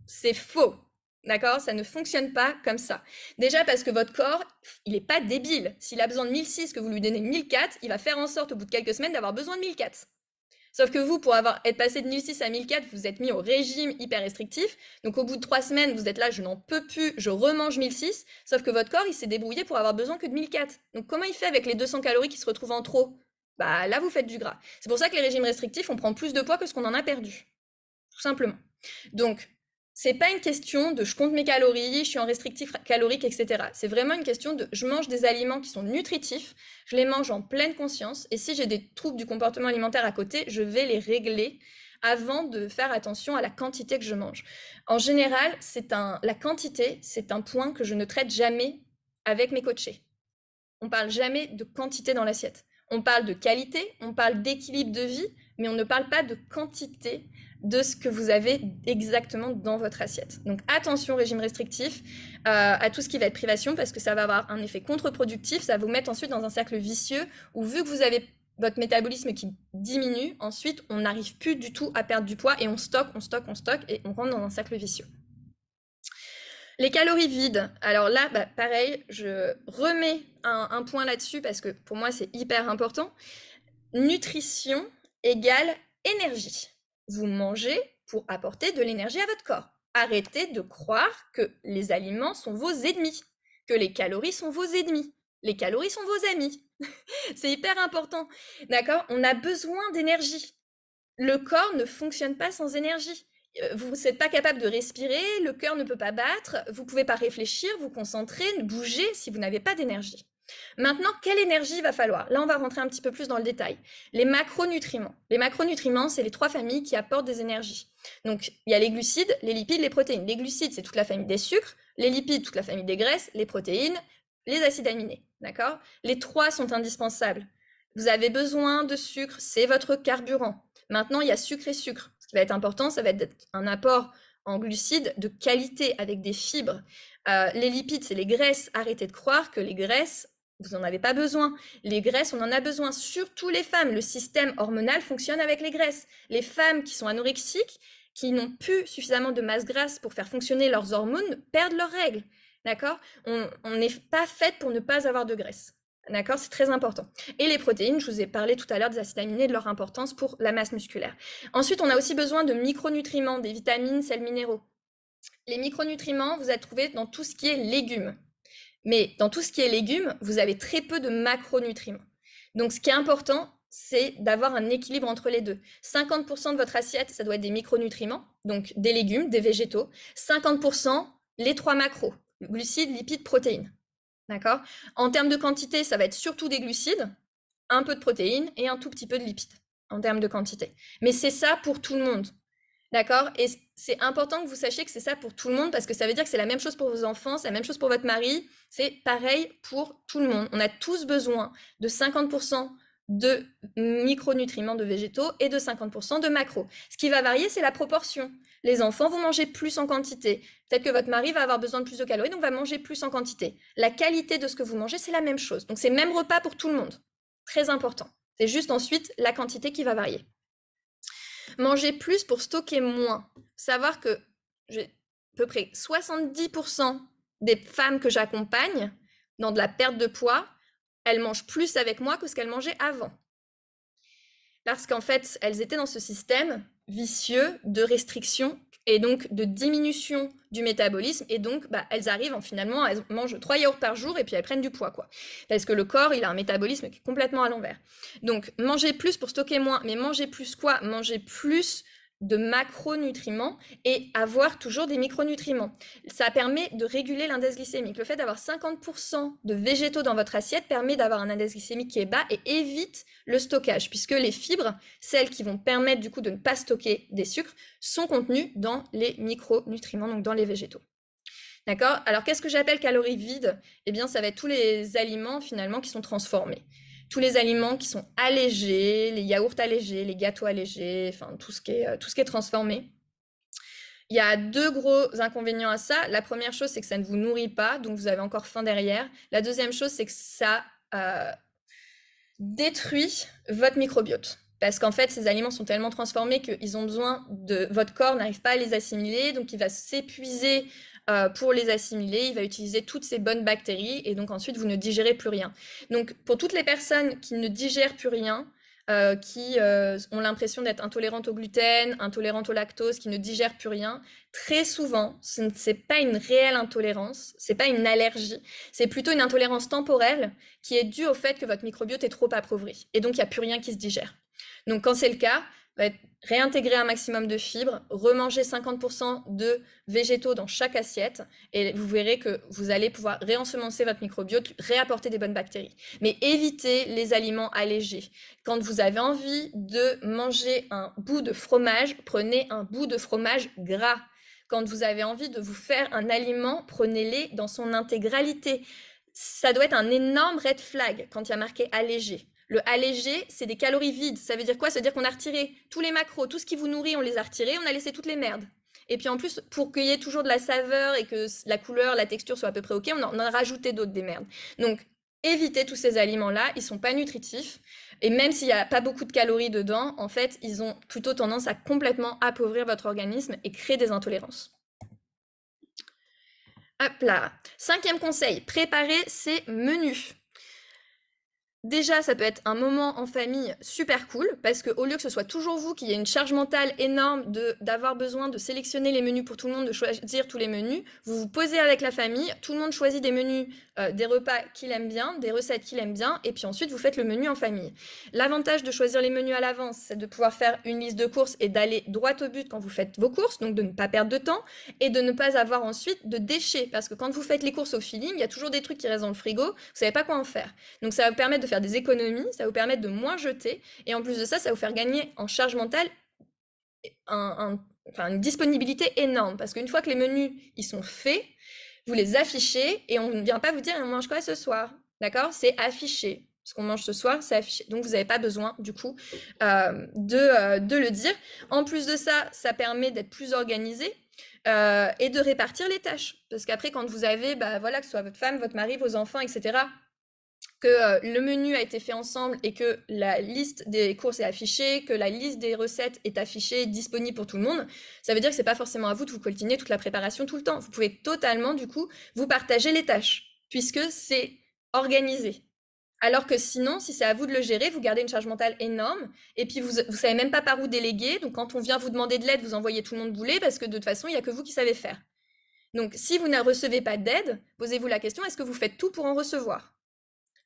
C'est faux. D'accord? Ça ne fonctionne pas comme ça. Déjà parce que votre corps, il n'est pas débile. S'il a besoin de 1006, que vous lui donnez 1004, il va faire en sorte au bout de quelques semaines d'avoir besoin de 1004. Sauf que vous, pour être passé de 1006 à 1004, vous êtes mis au régime hyper restrictif. Donc au bout de 3 semaines, vous êtes là, je n'en peux plus, je remange 1006. Sauf que votre corps, il s'est débrouillé pour avoir besoin que de 1004. Donc comment il fait avec les 200 calories qui se retrouvent en trop? Bah là, vous faites du gras. C'est pour ça que les régimes restrictifs, on prend plus de poids que ce qu'on en a perdu. Tout simplement. Donc, c'est pas une question de je compte mes calories, je suis en restrictif calorique, etc. C'est vraiment une question de je mange des aliments qui sont nutritifs, je les mange en pleine conscience, et si j'ai des troubles du comportement alimentaire à côté, je vais les régler avant de faire attention à la quantité que je mange. En général, la quantité, c'est un point que je ne traite jamais avec mes coachés. On parle jamais de quantité dans l'assiette. On parle de qualité, on parle d'équilibre de vie, mais on ne parle pas de quantité de ce que vous avez exactement dans votre assiette. Donc attention au régime restrictif, à tout ce qui va être privation, parce que ça va avoir un effet contre-productif, ça va vous mettre ensuite dans un cercle vicieux, où vu que vous avez votre métabolisme qui diminue, ensuite on n'arrive plus du tout à perdre du poids, et on stocke, et on rentre dans un cercle vicieux. Les calories vides, alors là, pareil, je remets un point là-dessus parce que pour moi, c'est hyper important. Nutrition égale énergie. Vous mangez pour apporter de l'énergie à votre corps. Arrêtez de croire que les aliments sont vos ennemis, que les calories sont vos ennemis. Les calories sont vos amis. C'est hyper important. D'accord? On a besoin d'énergie. Le corps ne fonctionne pas sans énergie. Vous n'êtes pas capable de respirer, le cœur ne peut pas battre, vous ne pouvez pas réfléchir, vous concentrer, bouger si vous n'avez pas d'énergie. Maintenant, quelle énergie va falloir? Là, on va rentrer un petit peu plus dans le détail. Les macronutriments. Les macronutriments, c'est les 3 familles qui apportent des énergies. Donc, il y a les glucides, les lipides, les protéines. Les glucides, c'est toute la famille des sucres. Les lipides, toute la famille des graisses. Les protéines, les acides aminés. D'accord? Les 3 sont indispensables. Vous avez besoin de sucre, c'est votre carburant. Maintenant, il y a sucre et sucre. Ce qui va être important, ça va être un apport en glucides de qualité avec des fibres. Les lipides, c'est les graisses. Arrêtez de croire que les graisses, vous n'en avez pas besoin. Les graisses, on en a besoin, surtout les femmes. Le système hormonal fonctionne avec les graisses. Les femmes qui sont anorexiques, qui n'ont plus suffisamment de masse grasse pour faire fonctionner leurs hormones, perdent leurs règles. D'accord? On n'est pas faite pour ne pas avoir de graisse. D'accord? C'est très important. Et les protéines, je vous ai parlé tout à l'heure des acides aminés, de leur importance pour la masse musculaire. Ensuite, on a aussi besoin de micronutriments, des vitamines, sels minéraux. Les micronutriments, vous allez trouver dans tout ce qui est légumes. Mais dans tout ce qui est légumes, vous avez très peu de macronutriments. Donc, ce qui est important, c'est d'avoir un équilibre entre les deux. 50% de votre assiette, ça doit être des micronutriments, donc des légumes, des végétaux. 50%, les 3 macros, glucides, lipides, protéines. D'accord? En termes de quantité, ça va être surtout des glucides, un peu de protéines et un tout petit peu de lipides en termes de quantité. Mais c'est ça pour tout le monde. D'accord? Et c'est important que vous sachiez que c'est ça pour tout le monde parce que ça veut dire que c'est la même chose pour vos enfants, c'est la même chose pour votre mari, c'est pareil pour tout le monde. On a tous besoin de 50% de micronutriments de végétaux et de 50% de macros. Ce qui va varier, c'est la proportion. Les enfants vont manger plus en quantité. Peut-être que votre mari va avoir besoin de plus de calories, donc va manger plus en quantité. La qualité de ce que vous mangez, c'est la même chose. Donc c'est le même repas pour tout le monde. Très important. C'est juste ensuite la quantité qui va varier. Manger plus pour stocker moins. Savoir que j'ai à peu près 70% des femmes que j'accompagne dans de la perte de poids, elles mangent plus avec moi que ce qu'elles mangeaient avant. Parce qu'en fait, elles étaient dans ce système vicieux de restriction et donc de diminution du métabolisme. Et donc, elles arrivent finalement, elles mangent 3 yaourts par jour et puis elles prennent du poids, quoi. Parce que le corps, il a un métabolisme qui est complètement à l'envers. Donc, manger plus pour stocker moins. Mais manger plus quoi? Manger plus de macronutriments et avoir toujours des micronutriments. Ça permet de réguler l'index glycémique. Le fait d'avoir 50% de végétaux dans votre assiette permet d'avoir un index glycémique qui est bas et évite le stockage, puisque les fibres, celles qui vont permettre du coup de ne pas stocker des sucres, sont contenues dans les micronutriments, donc dans les végétaux. D'accord? Alors, qu'est-ce que j'appelle calories vides? Eh bien, ça va être tous les aliments, finalement, qui sont transformés. Tous les aliments qui sont allégés, les yaourts allégés, les gâteaux allégés, enfin, tout ce qui est transformé. Il y a deux gros inconvénients à ça. La première chose, c'est que ça ne vous nourrit pas, donc vous avez encore faim derrière. La deuxième chose, c'est que ça détruit votre microbiote. Parce qu'en fait, ces aliments sont tellement transformés qu'ils ont besoin de... Votre corps n'arrive pas à les assimiler, donc il va s'épuiser pour les assimiler, il va utiliser toutes ces bonnes bactéries, et donc ensuite, vous ne digérez plus rien. Donc, pour toutes les personnes qui ne digèrent plus rien, qui ont l'impression d'être intolérantes au gluten, intolérantes au lactose, qui ne digèrent plus rien, très souvent, ce n'est pas une réelle intolérance, c'est pas une allergie, c'est plutôt une intolérance temporelle qui est due au fait que votre microbiote est trop appauvri. Et donc, il n'y a plus rien qui se digère. Donc, quand c'est le cas, réintégrer un maximum de fibres, remanger 50% de végétaux dans chaque assiette, et vous verrez que vous allez pouvoir réensemencer votre microbiote, réapporter des bonnes bactéries. Mais évitez les aliments allégés. Quand vous avez envie de manger un bout de fromage, prenez un bout de fromage gras. Quand vous avez envie de vous faire un aliment, prenez-les dans son intégralité. Ça doit être un énorme red flag quand il y a marqué allégé. Le allégé, c'est des calories vides. Ça veut dire quoi? Ça veut dire qu'on a retiré tous les macros, tout ce qui vous nourrit, on les a retirés, on a laissé toutes les merdes. Et puis en plus, pour qu'il y ait toujours de la saveur et que la couleur, la texture soit à peu près ok, on en a rajouté d'autres des merdes. Donc, évitez tous ces aliments-là, ils sont pas nutritifs. Et même s'il n'y a pas beaucoup de calories dedans, en fait, ils ont plutôt tendance à complètement appauvrir votre organisme et créer des intolérances. Hop là. 5e conseil, préparez ces menus. Déjà, ça peut être un moment en famille super cool, parce qu'au lieu que ce soit toujours vous qui ayez une charge mentale énorme d'avoir besoin de sélectionner les menus pour tout le monde, de choisir tous les menus, vous vous posez avec la famille, tout le monde choisit des menus, des repas qu'il aime bien, des recettes qu'il aime bien, et puis ensuite vous faites le menu en famille. L'avantage de choisir les menus à l'avance, c'est de pouvoir faire une liste de courses et d'aller droit au but quand vous faites vos courses, donc de ne pas perdre de temps, et de ne pas avoir ensuite de déchets, parce que quand vous faites les courses au feeling, il y a toujours des trucs qui restent dans le frigo, vous savez pas quoi en faire. Donc ça va vous permettre de faire des économies, ça va vous permettre de moins jeter, et en plus de ça, ça va vous faire gagner en charge mentale une disponibilité énorme, parce qu'une fois que les menus ils sont faits, vous les affichez, et on ne vient pas vous dire on mange quoi ce soir, d'accord? C'est affiché. Ce qu'on mange ce soir, c'est affiché. Donc vous n'avez pas besoin, du coup, de le dire. En plus de ça, ça permet d'être plus organisé, et de répartir les tâches. Parce qu'après, quand vous avez, voilà, que ce soit votre femme, votre mari, vos enfants, etc., que le menu a été fait ensemble et que la liste des courses est affichée, que la liste des recettes est affichée, disponible pour tout le monde, ça veut dire que c'est pas forcément à vous de vous coltiner toute la préparation tout le temps. Vous pouvez totalement, du coup, vous partager les tâches, puisque c'est organisé. Alors que sinon, si c'est à vous de le gérer, vous gardez une charge mentale énorme, et puis vous savez même pas par où déléguer, donc quand on vient vous demander de l'aide, vous envoyez tout le monde bouler, parce que de toute façon, il y a que vous qui savez faire. Donc si vous ne recevez pas d'aide, posez-vous la question, est-ce que vous faites tout pour en recevoir?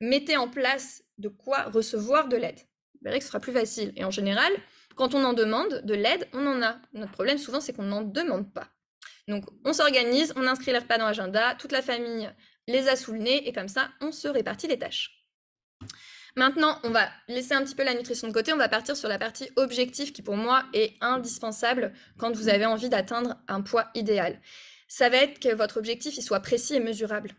Mettez en place de quoi recevoir de l'aide. Vous verrez que ce sera plus facile. Et en général, quand on en demande de l'aide, on en a. Notre problème souvent, c'est qu'on n'en demande pas. Donc on s'organise, on inscrit les repas dans l'agenda, toute la famille les a sous le nez, et comme ça, on se répartit les tâches. Maintenant, on va laisser un petit peu la nutrition de côté, on va partir sur la partie objectif qui pour moi est indispensable quand vous avez envie d'atteindre un poids idéal. Ça va être que votre objectif il soit précis et mesurable.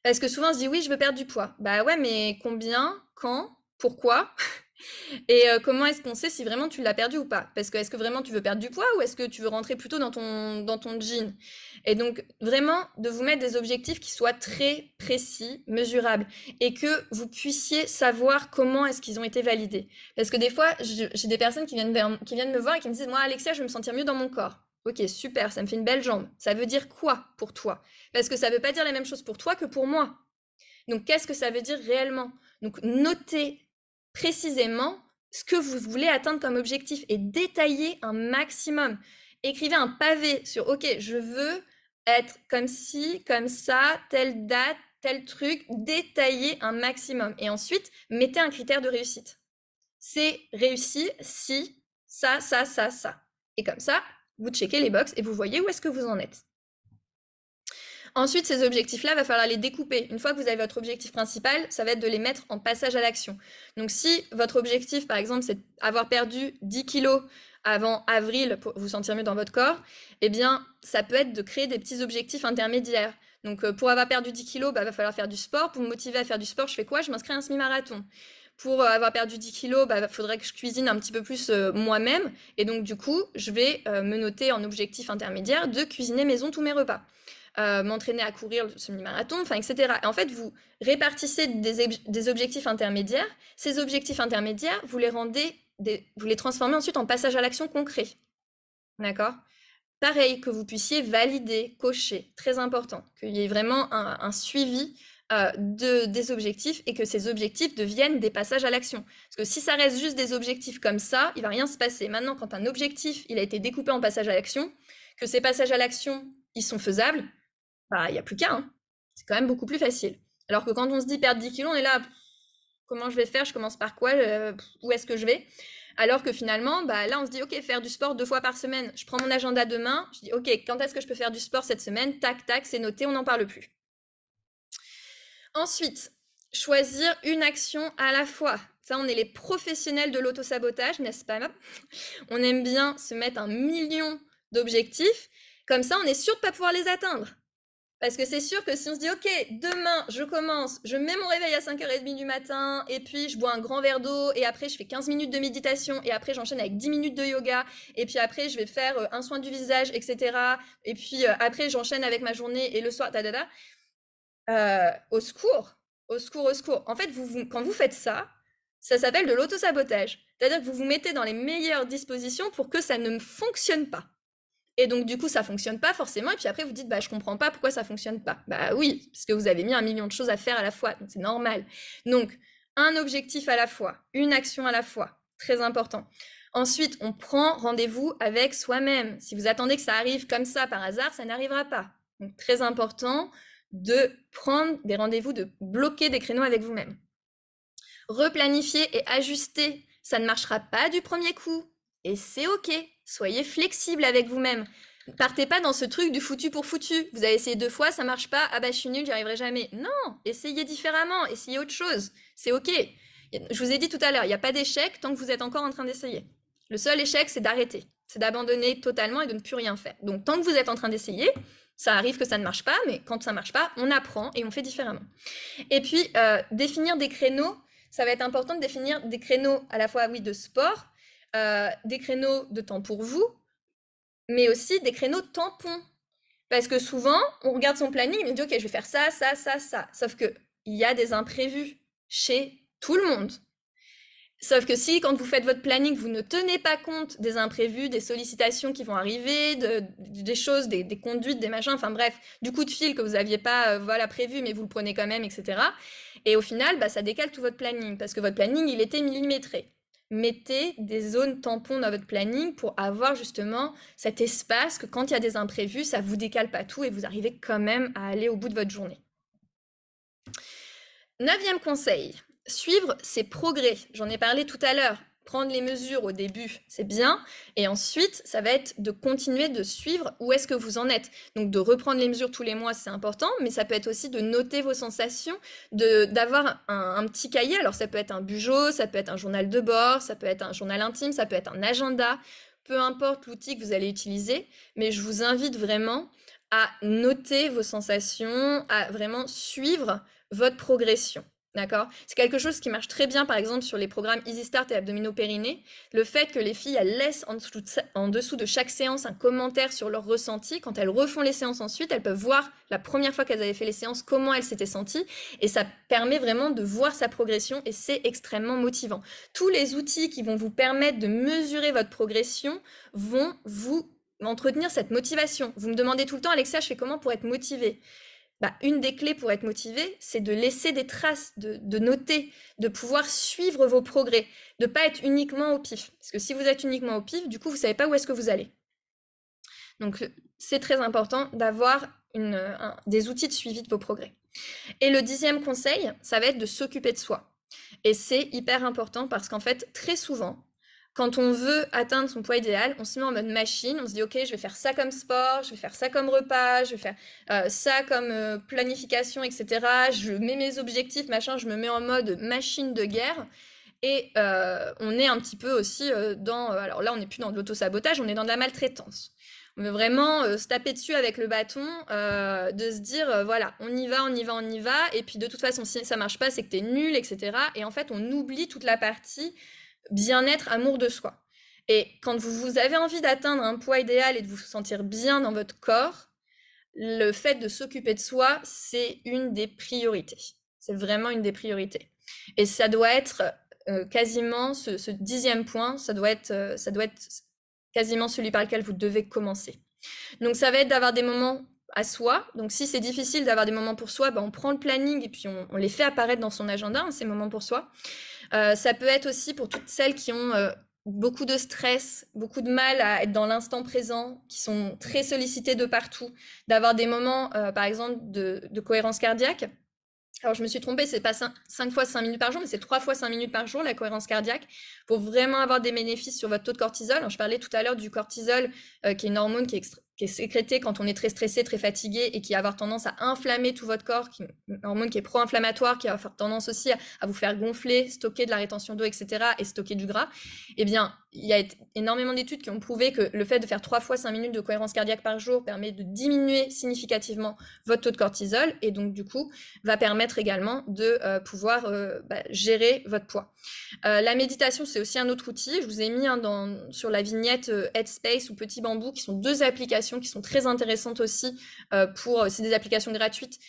Parce que souvent on se dit oui, je veux perdre du poids. Bah ouais, mais combien, quand, pourquoi? Et comment est-ce qu'on sait si vraiment tu l'as perdu ou pas? Parce que est-ce que vraiment tu veux perdre du poids ou est-ce que tu veux rentrer plutôt dans ton jean? Et donc vraiment de vous mettre des objectifs qui soient très précis, mesurables et que vous puissiez savoir comment est-ce qu'ils ont été validés. Parce que des fois, j'ai des personnes qui viennent me voir et qui me disent moi Alexia, je veux me sentir mieux dans mon corps. Ok, super, ça me fait une belle jambe. Ça veut dire quoi pour toi? Parce que ça veut pas dire la même chose pour toi que pour moi. Donc qu'est-ce que ça veut dire réellement? Donc notez précisément ce que vous voulez atteindre comme objectif et détaillez un maximum. Écrivez un pavé sur ok, je veux être comme ci, comme ça, telle date, tel truc, détaillez un maximum. Et ensuite, mettez un critère de réussite. C'est réussi si ça, ça, ça, ça. Et comme ça, vous checkez les box et vous voyez où est-ce que vous en êtes. Ensuite, ces objectifs-là, il va falloir les découper. Une fois que vous avez votre objectif principal, ça va être de les mettre en passage à l'action. Donc si votre objectif, par exemple, c'est avoir perdu 10 kilos avant avril pour vous sentir mieux dans votre corps, eh bien, ça peut être de créer des petits objectifs intermédiaires. Donc, pour avoir perdu 10 kilos, bah, va falloir faire du sport. Pour me motiver à faire du sport, je fais quoi? Je m'inscris à un semi-marathon. Pour avoir perdu 10 kilos, bah, faudrait que je cuisine un petit peu plus moi-même. Et donc, du coup, je vais me noter en objectif intermédiaire de cuisiner maison tous mes repas. M'entraîner à courir le semi-marathon, enfin, etc. Et en fait, vous répartissez des objectifs intermédiaires. Ces objectifs intermédiaires, vous les transformez ensuite en passage à l'action concret. D'accord? Pareil, que vous puissiez valider, cocher, très important, qu'il y ait vraiment un suivi des objectifs et que ces objectifs deviennent des passages à l'action. Parce que si ça reste juste des objectifs comme ça, il va rien se passer. Maintenant, quand un objectif, il a été découpé en passages à l'action, que ces passages à l'action, ils sont faisables, bah, il n'y a plus qu'à, hein. C'est quand même beaucoup plus facile. Alors que quand on se dit perdre 10 kilos, on est là, comment je vais faire? Je commence par quoi? Où est-ce que je vais? Alors que finalement, bah, là, on se dit, OK, faire du sport 2 fois par semaine. Je prends mon agenda demain. Je dis, OK, quand est-ce que je peux faire du sport cette semaine? Tac, tac, c'est noté, on n'en parle plus. Ensuite, choisir une action à la fois. Ça, on est les professionnels de l'autosabotage, n'est-ce pas? On aime bien se mettre 1 million d'objectifs. Comme ça, on est sûr de ne pas pouvoir les atteindre. Parce que c'est sûr que si on se dit, OK, demain, je commence, je mets mon réveil à 5h30 du matin, et puis je bois un grand verre d'eau, et après je fais 15 minutes de méditation, et après j'enchaîne avec 10 minutes de yoga, et puis après je vais faire un soin du visage, etc. Et puis après j'enchaîne avec ma journée, et le soir, au secours, au secours, au secours. En fait, quand vous faites ça, ça s'appelle de l'autosabotage. C'est-à-dire que vous vous mettez dans les meilleures dispositions pour que ça ne fonctionne pas. Et donc, du coup, ça fonctionne pas forcément. Et puis après, vous dites, bah, je comprends pas pourquoi ça fonctionne pas. Bah oui, parce que vous avez mis 1 million de choses à faire à la fois. Donc, c'est normal. Donc, un objectif à la fois, une action à la fois. Très important. Ensuite, on prend rendez-vous avec soi-même. Si vous attendez que ça arrive comme ça par hasard, ça n'arrivera pas. Donc, très important de prendre des rendez-vous, de bloquer des créneaux avec vous-même. Replanifier et ajuster. Ça ne marchera pas du premier coup. Et c'est OK. Soyez flexible avec vous-même. Partez pas dans ce truc du foutu pour foutu. Vous avez essayé 2 fois, ça marche pas. Ah bah je suis nulle, j'y arriverai jamais. Non, essayez différemment, essayez autre chose. C'est OK. Je vous ai dit tout à l'heure, il n'y a pas d'échec tant que vous êtes encore en train d'essayer. Le seul échec, c'est d'arrêter. C'est d'abandonner totalement et de ne plus rien faire. Donc tant que vous êtes en train d'essayer, ça arrive que ça ne marche pas, mais quand ça ne marche pas, on apprend et on fait différemment. Et puis, définir des créneaux, ça va être important de définir des créneaux à la fois, oui, de sport, des créneaux de temps pour vous, mais aussi des créneaux tampons. Parce que souvent, on regarde son planning et on dit, OK, je vais faire ça, ça, ça, ça. Sauf qu'il y a des imprévus chez tout le monde. Sauf que si, quand vous faites votre planning, vous ne tenez pas compte des imprévus, des sollicitations qui vont arriver, des choses, des conduites, des machins, enfin bref, du coup de fil que vous n'aviez pas voilà, prévu, mais vous le prenez quand même, etc. Et au final, bah, ça décale tout votre planning, parce que votre planning, il était millimétré. Mettez des zones tampons dans votre planning pour avoir justement cet espace que quand il y a des imprévus, ça ne vous décale pas tout et vous arrivez quand même à aller au bout de votre journée. 9e conseil, suivre ses progrès. J'en ai parlé tout à l'heure. Prendre les mesures au début, c'est bien. Et ensuite, ça va être de continuer de suivre où est-ce que vous en êtes. Donc, de reprendre les mesures tous les mois, c'est important. Mais ça peut être aussi de noter vos sensations, d'avoir un petit cahier. Alors, ça peut être un bugeot, ça peut être un journal de bord, ça peut être un journal intime, ça peut être un agenda. Peu importe l'outil que vous allez utiliser. Mais je vous invite vraiment à noter vos sensations, à vraiment suivre votre progression. D'accord? C'est quelque chose qui marche très bien, par exemple, sur les programmes Easy Start et Abdominaux Périnée. Le fait que les filles, elles laissent en dessous de chaque séance un commentaire sur leur ressenti. Quand elles refont les séances ensuite, elles peuvent voir la première fois qu'elles avaient fait les séances, comment elles s'étaient senties. Et ça permet vraiment de voir sa progression et c'est extrêmement motivant. Tous les outils qui vont vous permettre de mesurer votre progression vont vous entretenir cette motivation. Vous me demandez tout le temps, Alexia, je fais comment pour être motivée? Bah, une des clés pour être motivé, c'est de laisser des traces, de noter, de pouvoir suivre vos progrès, de ne pas être uniquement au pif. Parce que si vous êtes uniquement au pif, du coup, vous ne savez pas où est-ce que vous allez. Donc, c'est très important d'avoir des outils de suivi de vos progrès. Et le 10e conseil, ça va être de s'occuper de soi. Et c'est hyper important parce qu'en fait, très souvent, quand on veut atteindre son poids idéal, on se met en mode machine, on se dit ok, je vais faire ça comme sport, je vais faire ça comme repas, je vais faire ça comme planification, etc. Je mets mes objectifs, machin, je me mets en mode machine de guerre. Et on est un petit peu aussi alors là, on n'est plus dans de l'auto-sabotage, on est dans de la maltraitance. On veut vraiment se taper dessus avec le bâton, de se dire, voilà, on y va, on y va, on y va, et puis de toute façon, si ça marche pas, c'est que t'es nul, etc. Et en fait, on oublie toute la partie bien-être, amour de soi. Et quand vous avez envie d'atteindre un poids idéal et de vous sentir bien dans votre corps, le fait de s'occuper de soi, c'est une des priorités. C'est vraiment une des priorités. Et ça doit être quasiment ce 10e point, ça doit être quasiment celui par lequel vous devez commencer. Donc ça va être d'avoir des moments à soi. Donc si c'est difficile d'avoir des moments pour soi, ben on prend le planning et puis on les fait apparaître dans son agenda, hein, ces moments pour soi. Ça peut être aussi pour toutes celles qui ont beaucoup de stress, beaucoup de mal à être dans l'instant présent, qui sont très sollicitées de partout, d'avoir des moments, par exemple, de cohérence cardiaque. Alors, je me suis trompée, c'est pas 5 fois 5 minutes par jour, mais c'est 3 fois 5 minutes par jour, la cohérence cardiaque, pour vraiment avoir des bénéfices sur votre taux de cortisol. Alors, je parlais tout à l'heure du cortisol, qui est une hormone qui est sécrétée quand on est très stressé, très fatigué, et qui va avoir tendance à inflammer tout votre corps, une hormone qui est pro-inflammatoire, qui va avoir tendance aussi à vous faire gonfler, stocker de la rétention d'eau, etc., et stocker du gras. Eh bien, il y a énormément d'études qui ont prouvé que le fait de faire 3 fois 5 minutes de cohérence cardiaque par jour permet de diminuer significativement votre taux de cortisol, et donc, du coup, va permettre également de pouvoir gérer votre poids. La méditation, c'est aussi un autre outil. Je vous ai mis sur la vignette Headspace ou Petit Bambou, qui sont 2 applications qui sont très intéressantes aussi. C'est des applications gratuites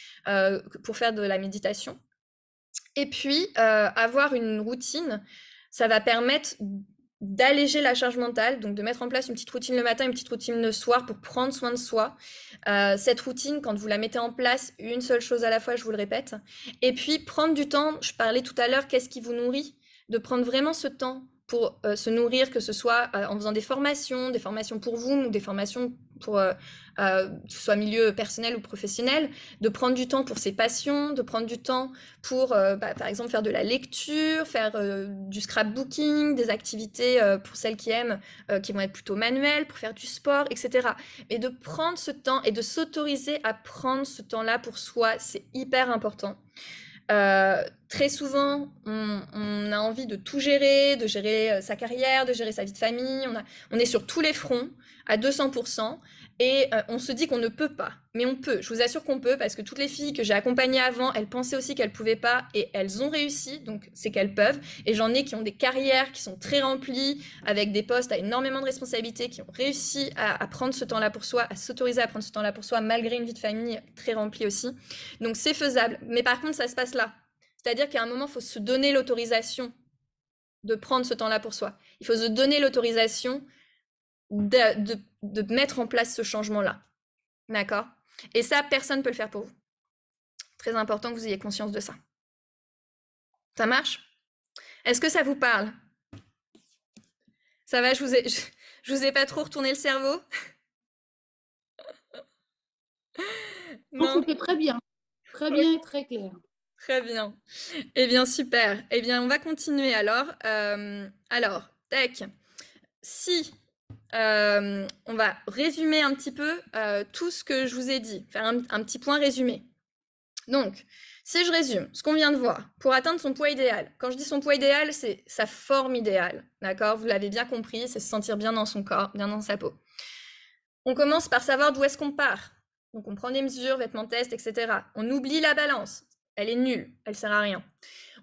pour faire de la méditation. Et puis, avoir une routine, ça va permettre d'alléger la charge mentale, donc de mettre en place une petite routine le matin, une petite routine le soir pour prendre soin de soi. Cette routine, quand vous la mettez en place, une seule chose à la fois, je vous le répète. Et puis, prendre du temps, je parlais tout à l'heure, qu'est-ce qui vous nourrit? De prendre vraiment ce temps pour se nourrir, que ce soit en faisant des formations pour vous ou des formations pour que ce soit milieu personnel ou professionnel, de prendre du temps pour ses passions, de prendre du temps pour, par exemple, faire de la lecture, faire du scrapbooking, des activités pour celles qui aiment, qui vont être plutôt manuelles, pour faire du sport, etc. Et de prendre ce temps et de s'autoriser à prendre ce temps-là pour soi, c'est hyper important. Très souvent, on a envie de tout gérer, de gérer sa carrière, de gérer sa vie de famille. On est sur tous les fronts à 200%. Et on se dit qu'on ne peut pas, mais on peut. Je vous assure qu'on peut, parce que toutes les filles que j'ai accompagnées avant, elles pensaient aussi qu'elles pouvaient pas, et elles ont réussi, donc c'est qu'elles peuvent. Et j'en ai qui ont des carrières qui sont très remplies, avec des postes à énormément de responsabilités, qui ont réussi à prendre ce temps-là pour soi, à s'autoriser à prendre ce temps-là pour soi, malgré une vie de famille très remplie aussi. Donc c'est faisable. Mais par contre, ça se passe là. C'est-à-dire qu'à un moment, il faut se donner l'autorisation de prendre ce temps-là pour soi. Il faut se donner l'autorisation de mettre en place ce changement-là. D'accord? Et ça, personne ne peut le faire pour vous. Très important que vous ayez conscience de ça. Ça marche? Est-ce que ça vous parle? Ça va, je vous ai pas trop retourné le cerveau? Non, c'était très bien. Très bien et très clair. Très bien. Eh bien, super. Eh bien, on va continuer alors. Tac. Si on va résumer un petit peu tout ce que je vous ai dit, faire un petit point résumé. Donc, si je résume ce qu'on vient de voir, pour atteindre son poids idéal, quand je dis son poids idéal, c'est sa forme idéale, d'accord? Vous l'avez bien compris, c'est se sentir bien dans son corps, bien dans sa peau. On commence par savoir d'où est-ce qu'on part. Donc, on prend des mesures, vêtements test, etc. On oublie la balance. Elle est nulle, elle sert à rien.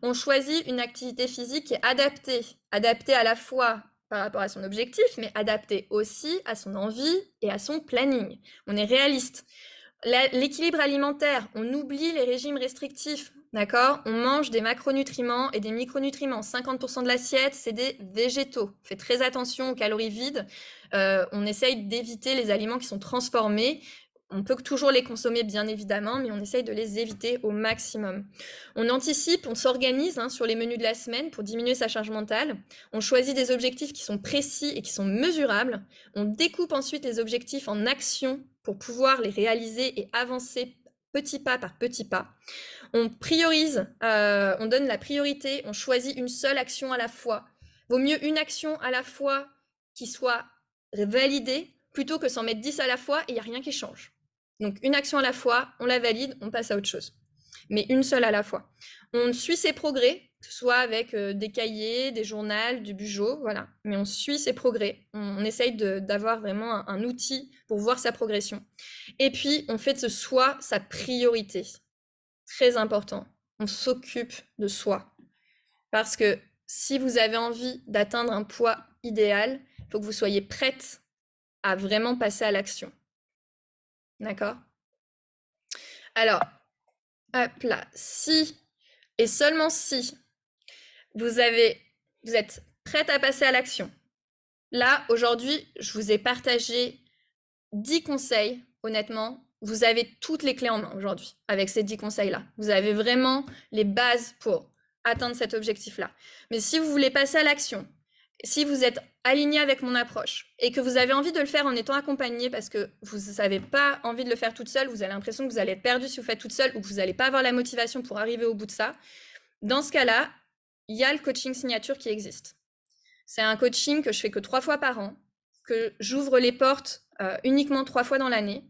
On choisit une activité physique qui est adaptée à la fois par rapport à son objectif, mais adaptée aussi à son envie et à son planning. On est réaliste. L'équilibre alimentaire, on oublie les régimes restrictifs, d'accord? On mange des macronutriments et des micronutriments. 50% de l'assiette, c'est des végétaux. On fait très attention aux calories vides. On essaye d'éviter les aliments qui sont transformés. On peut toujours les consommer, bien évidemment, mais on essaye de les éviter au maximum. On anticipe, on s'organise sur les menus de la semaine pour diminuer sa charge mentale. On choisit des objectifs qui sont précis et qui sont mesurables. On découpe ensuite les objectifs en actions pour pouvoir les réaliser et avancer petit pas par petit pas. On priorise, on donne la priorité, on choisit une seule action à la fois. Vaut mieux une action à la fois qui soit validée plutôt que s'en mettre 10 à la fois et il n'y a rien qui change. Donc une action à la fois, on la valide, on passe à autre chose. Mais une seule à la fois. On suit ses progrès, que ce soit avec des cahiers, des journaux, du bugeot, voilà. Mais on suit ses progrès. On essaye d'avoir vraiment un outil pour voir sa progression. Et puis, on fait de ce soi sa priorité. Très important. On s'occupe de soi. Parce que si vous avez envie d'atteindre un poids idéal, il faut que vous soyez prête à vraiment passer à l'action. D'accord? Alors, hop là, si et seulement si vous êtes prête à passer à l'action. Là, aujourd'hui, je vous ai partagé 10 conseils, honnêtement. Vous avez toutes les clés en main aujourd'hui avec ces 10 conseils-là. Vous avez vraiment les bases pour atteindre cet objectif-là. Mais si vous voulez passer à l'action, si vous êtes aligné avec mon approche et que vous avez envie de le faire en étant accompagné parce que vous n'avez pas envie de le faire toute seule, vous avez l'impression que vous allez être perdu si vous faites toute seule ou que vous n'allez pas avoir la motivation pour arriver au bout de ça, dans ce cas-là, il y a le coaching signature qui existe. C'est un coaching que je fais que 3 fois par an, que j'ouvre les portes uniquement 3 fois dans l'année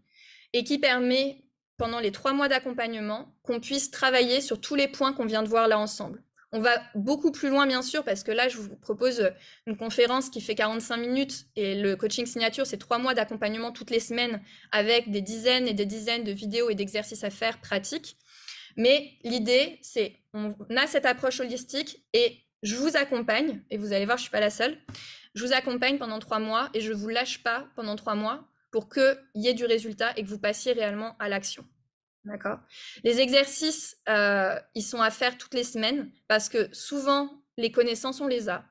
et qui permet, pendant les 3 mois d'accompagnement, qu'on puisse travailler sur tous les points qu'on vient de voir là ensemble. On va beaucoup plus loin, bien sûr, parce que là, je vous propose une conférence qui fait 45 minutes et le coaching signature, c'est 3 mois d'accompagnement toutes les semaines avec des dizaines et des dizaines de vidéos et d'exercices à faire pratiques. Mais l'idée, c'est on a cette approche holistique et je vous accompagne, et vous allez voir, je ne suis pas la seule, je vous accompagne pendant 3 mois et je ne vous lâche pas pendant 3 mois pour qu'il y ait du résultat et que vous passiez réellement à l'action. D'accord? Les exercices, ils sont à faire toutes les semaines parce que souvent, les connaissances, on les a.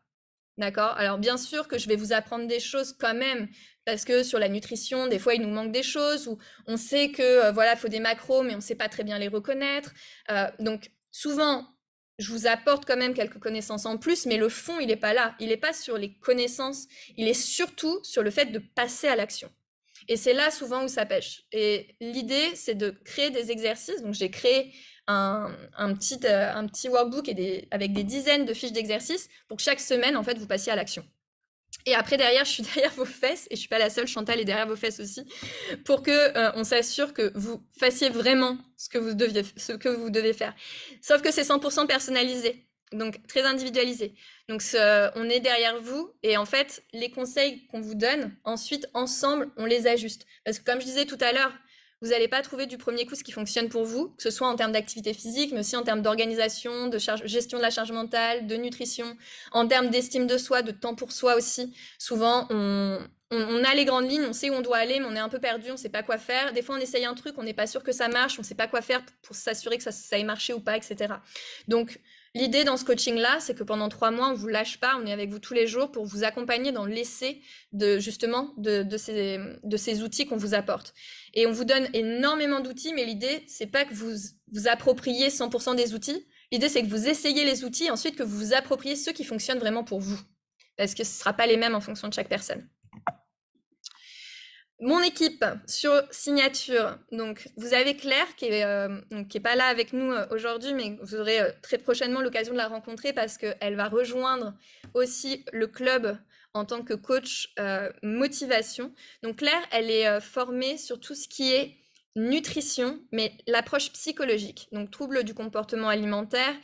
D'accord? Alors bien sûr que je vais vous apprendre des choses quand même, parce que sur la nutrition, des fois, il nous manque des choses, ou on sait que voilà, il faut des macros, mais on ne sait pas très bien les reconnaître. Donc souvent, je vous apporte quand même quelques connaissances en plus, mais le fond, il n'est pas là. Il n'est pas sur les connaissances, il est surtout sur le fait de passer à l'action. Et c'est là souvent où ça pêche. Et l'idée, c'est de créer des exercices. Donc j'ai créé un petit workbook avec des dizaines de fiches d'exercices pour que chaque semaine, en fait, vous passiez à l'action. Et après, derrière, je suis derrière vos fesses, et je suis pas la seule, Chantal est derrière vos fesses aussi, pour que on s'assure que vous fassiez vraiment ce que vous devez faire. Sauf que c'est 100% personnalisé, donc très individualisé. Donc on est derrière vous, et en fait, les conseils qu'on vous donne, ensuite, ensemble, on les ajuste. Parce que comme je disais tout à l'heure, vous n'allez pas trouver du premier coup ce qui fonctionne pour vous, que ce soit en termes d'activité physique, mais aussi en termes d'organisation, de gestion de la charge mentale, de nutrition, en termes d'estime de soi, de temps pour soi aussi. Souvent, on a les grandes lignes, on sait où on doit aller, mais on est un peu perdu, on ne sait pas quoi faire. Des fois, on essaye un truc, on n'est pas sûr que ça marche, on ne sait pas quoi faire pour s'assurer que ça ait marché ou pas, etc. Donc, l'idée dans ce coaching-là, c'est que pendant 3 mois, on ne vous lâche pas, on est avec vous tous les jours pour vous accompagner dans l'essai justement de ces outils qu'on vous apporte. Et on vous donne énormément d'outils, mais l'idée, c'est pas que vous appropriez 100% des outils. L'idée, c'est que vous essayez les outils, ensuite que vous vous appropriez ceux qui fonctionnent vraiment pour vous. Parce que ce ne sera pas les mêmes en fonction de chaque personne. Mon équipe sur signature, donc vous avez Claire qui est pas là avec nous aujourd'hui, mais vous aurez très prochainement l'occasion de la rencontrer parce qu'elle va rejoindre aussi le club en tant que coach motivation. Donc Claire, elle est formée sur tout ce qui est nutrition, mais l'approche psychologique, donc troubles du comportement alimentaire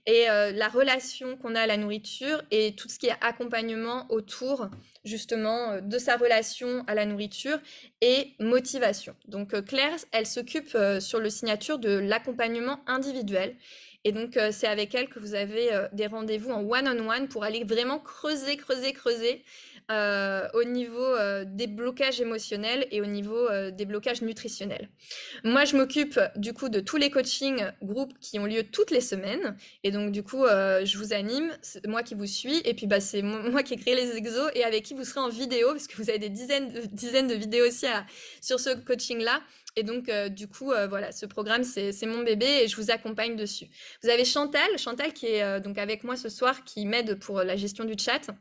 et la relation qu'on a à la nourriture et tout ce qui est accompagnement autour justement de sa relation à la nourriture et motivation. Donc Claire, elle s'occupe sur le signature de l'accompagnement individuel. Et donc c'est avec elle que vous avez des rendez-vous en one-on-one pour aller vraiment creuser au niveau des blocages émotionnels et au niveau des blocages nutritionnels. Moi, je m'occupe du coup de tous les coachings groupes qui ont lieu toutes les semaines. Et donc, du coup, je vous anime, c'est moi qui vous suis. Et puis, bah, c'est moi qui ai créé les exos et avec qui vous serez en vidéo, parce que vous avez des dizaines de vidéos aussi sur ce coaching-là. Et donc, du coup, voilà, ce programme, c'est mon bébé et je vous accompagne dessus. Vous avez Chantal qui est donc avec moi ce soir, qui m'aide pour la gestion du chat,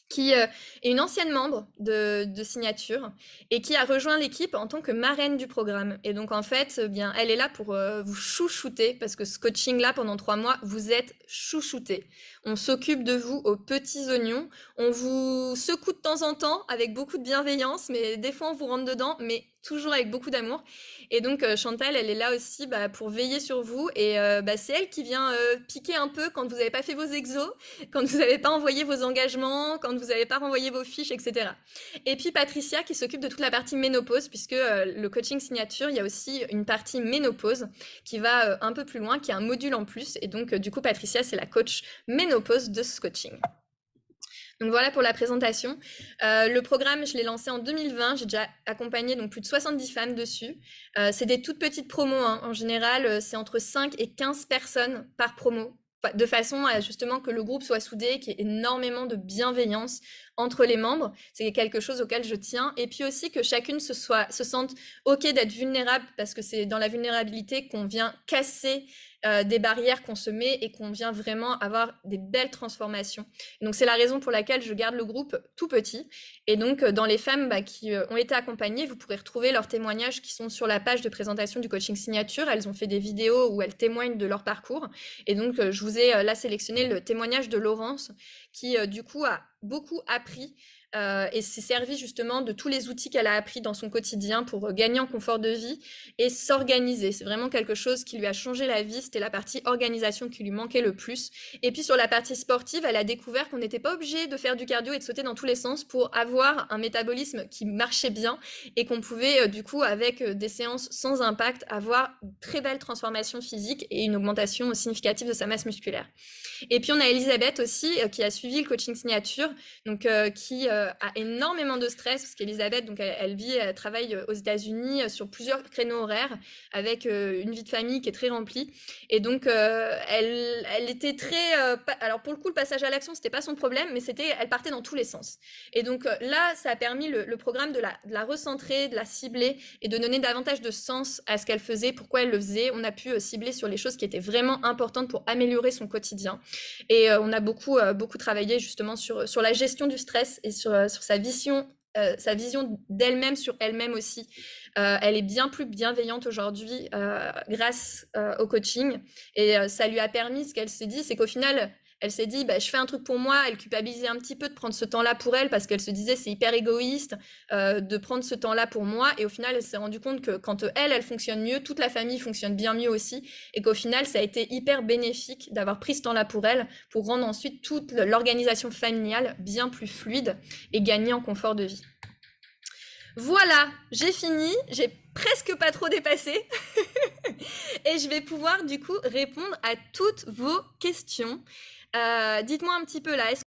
qui est une ancienne membre de signature et qui a rejoint l'équipe en tant que marraine du programme. Et donc, en fait, bien, elle est là pour vous chouchouter parce que ce coaching-là, pendant 3 mois, vous êtes chouchoutés. On s'occupe de vous aux petits oignons. On vous secoue de temps en temps avec beaucoup de bienveillance, mais des fois, on vous rentre dedans. Mais toujours avec beaucoup d'amour. Et donc Chantal, elle est là aussi pour veiller sur vous. Et c'est elle qui vient piquer un peu quand vous n'avez pas fait vos exos, quand vous n'avez pas envoyé vos engagements, quand vous n'avez pas renvoyé vos fiches, etc. Et puis Patricia qui s'occupe de toute la partie ménopause, puisque le coaching signature, il y a aussi une partie ménopause qui va un peu plus loin, qui est un module en plus. Et donc du coup, Patricia, c'est la coach ménopause de ce coaching. Donc voilà pour la présentation. Le programme, je l'ai lancé en 2020. J'ai déjà accompagné donc plus de 70 femmes dessus. C'est des toutes petites promos, hein. En général, c'est entre 5 et 15 personnes par promo, de façon à justement que le groupe soit soudé, qu'il y ait énormément de bienveillance entre les membres. C'est quelque chose auquel je tiens. Et puis aussi que chacune se sente OK d'être vulnérable, parce que c'est dans la vulnérabilité qu'on vient casser des barrières qu'on se met et qu'on vient vraiment avoir des belles transformations. Et donc c'est la raison pour laquelle je garde le groupe tout petit. Et donc dans les femmes qui ont été accompagnées, vous pourrez retrouver leurs témoignages qui sont sur la page de présentation du coaching signature. Elles ont fait des vidéos où elles témoignent de leur parcours. Et donc je vous ai là sélectionné le témoignage de Laurence qui du coup a beaucoup appris et s'est servi justement de tous les outils qu'elle a appris dans son quotidien pour gagner en confort de vie et s'organiser. C'est vraiment quelque chose qui lui a changé la vie. C'était la partie organisation qui lui manquait le plus. Et puis sur la partie sportive, elle a découvert qu'on n'était pas obligé de faire du cardio et de sauter dans tous les sens pour avoir un métabolisme qui marchait bien et qu'on pouvait du coup avec des séances sans impact avoir une très belle transformation physique et une augmentation significative de sa masse musculaire. Et puis on a Elisabeth aussi qui a suivi le coaching signature, donc qui a énormément de stress parce qu'Elisabeth, donc elle travaille aux États-Unis sur plusieurs créneaux horaires avec une vie de famille qui est très remplie. Et donc elle était très, alors pour le coup le passage à l'action c'était pas son problème, mais elle partait dans tous les sens. Et donc là ça a permis le programme de la recentrer, de la cibler et de donner davantage de sens à ce qu'elle faisait, pourquoi elle le faisait. On a pu cibler sur les choses qui étaient vraiment importantes pour améliorer son quotidien. Et on a beaucoup travaillé justement sur la gestion du stress et sur sa vision d'elle-même sur elle-même aussi. Elle est bien plus bienveillante aujourd'hui grâce au coaching. Et ça lui a permis, ce qu'elle s'est dit, c'est qu'au final, elle s'est dit, je fais un truc pour moi. Elle culpabilisait un petit peu de prendre ce temps-là pour elle parce qu'elle se disait, c'est hyper égoïste de prendre ce temps-là pour moi. Et au final, elle s'est rendue compte que quand elle fonctionne mieux, toute la famille fonctionne bien mieux aussi. Et qu'au final, ça a été hyper bénéfique d'avoir pris ce temps-là pour elle, pour rendre ensuite toute l'organisation familiale bien plus fluide et gagner en confort de vie. Voilà, j'ai fini, j'ai presque pas trop dépassé et je vais pouvoir du coup répondre à toutes vos questions. Dites-moi un petit peu là, est-ce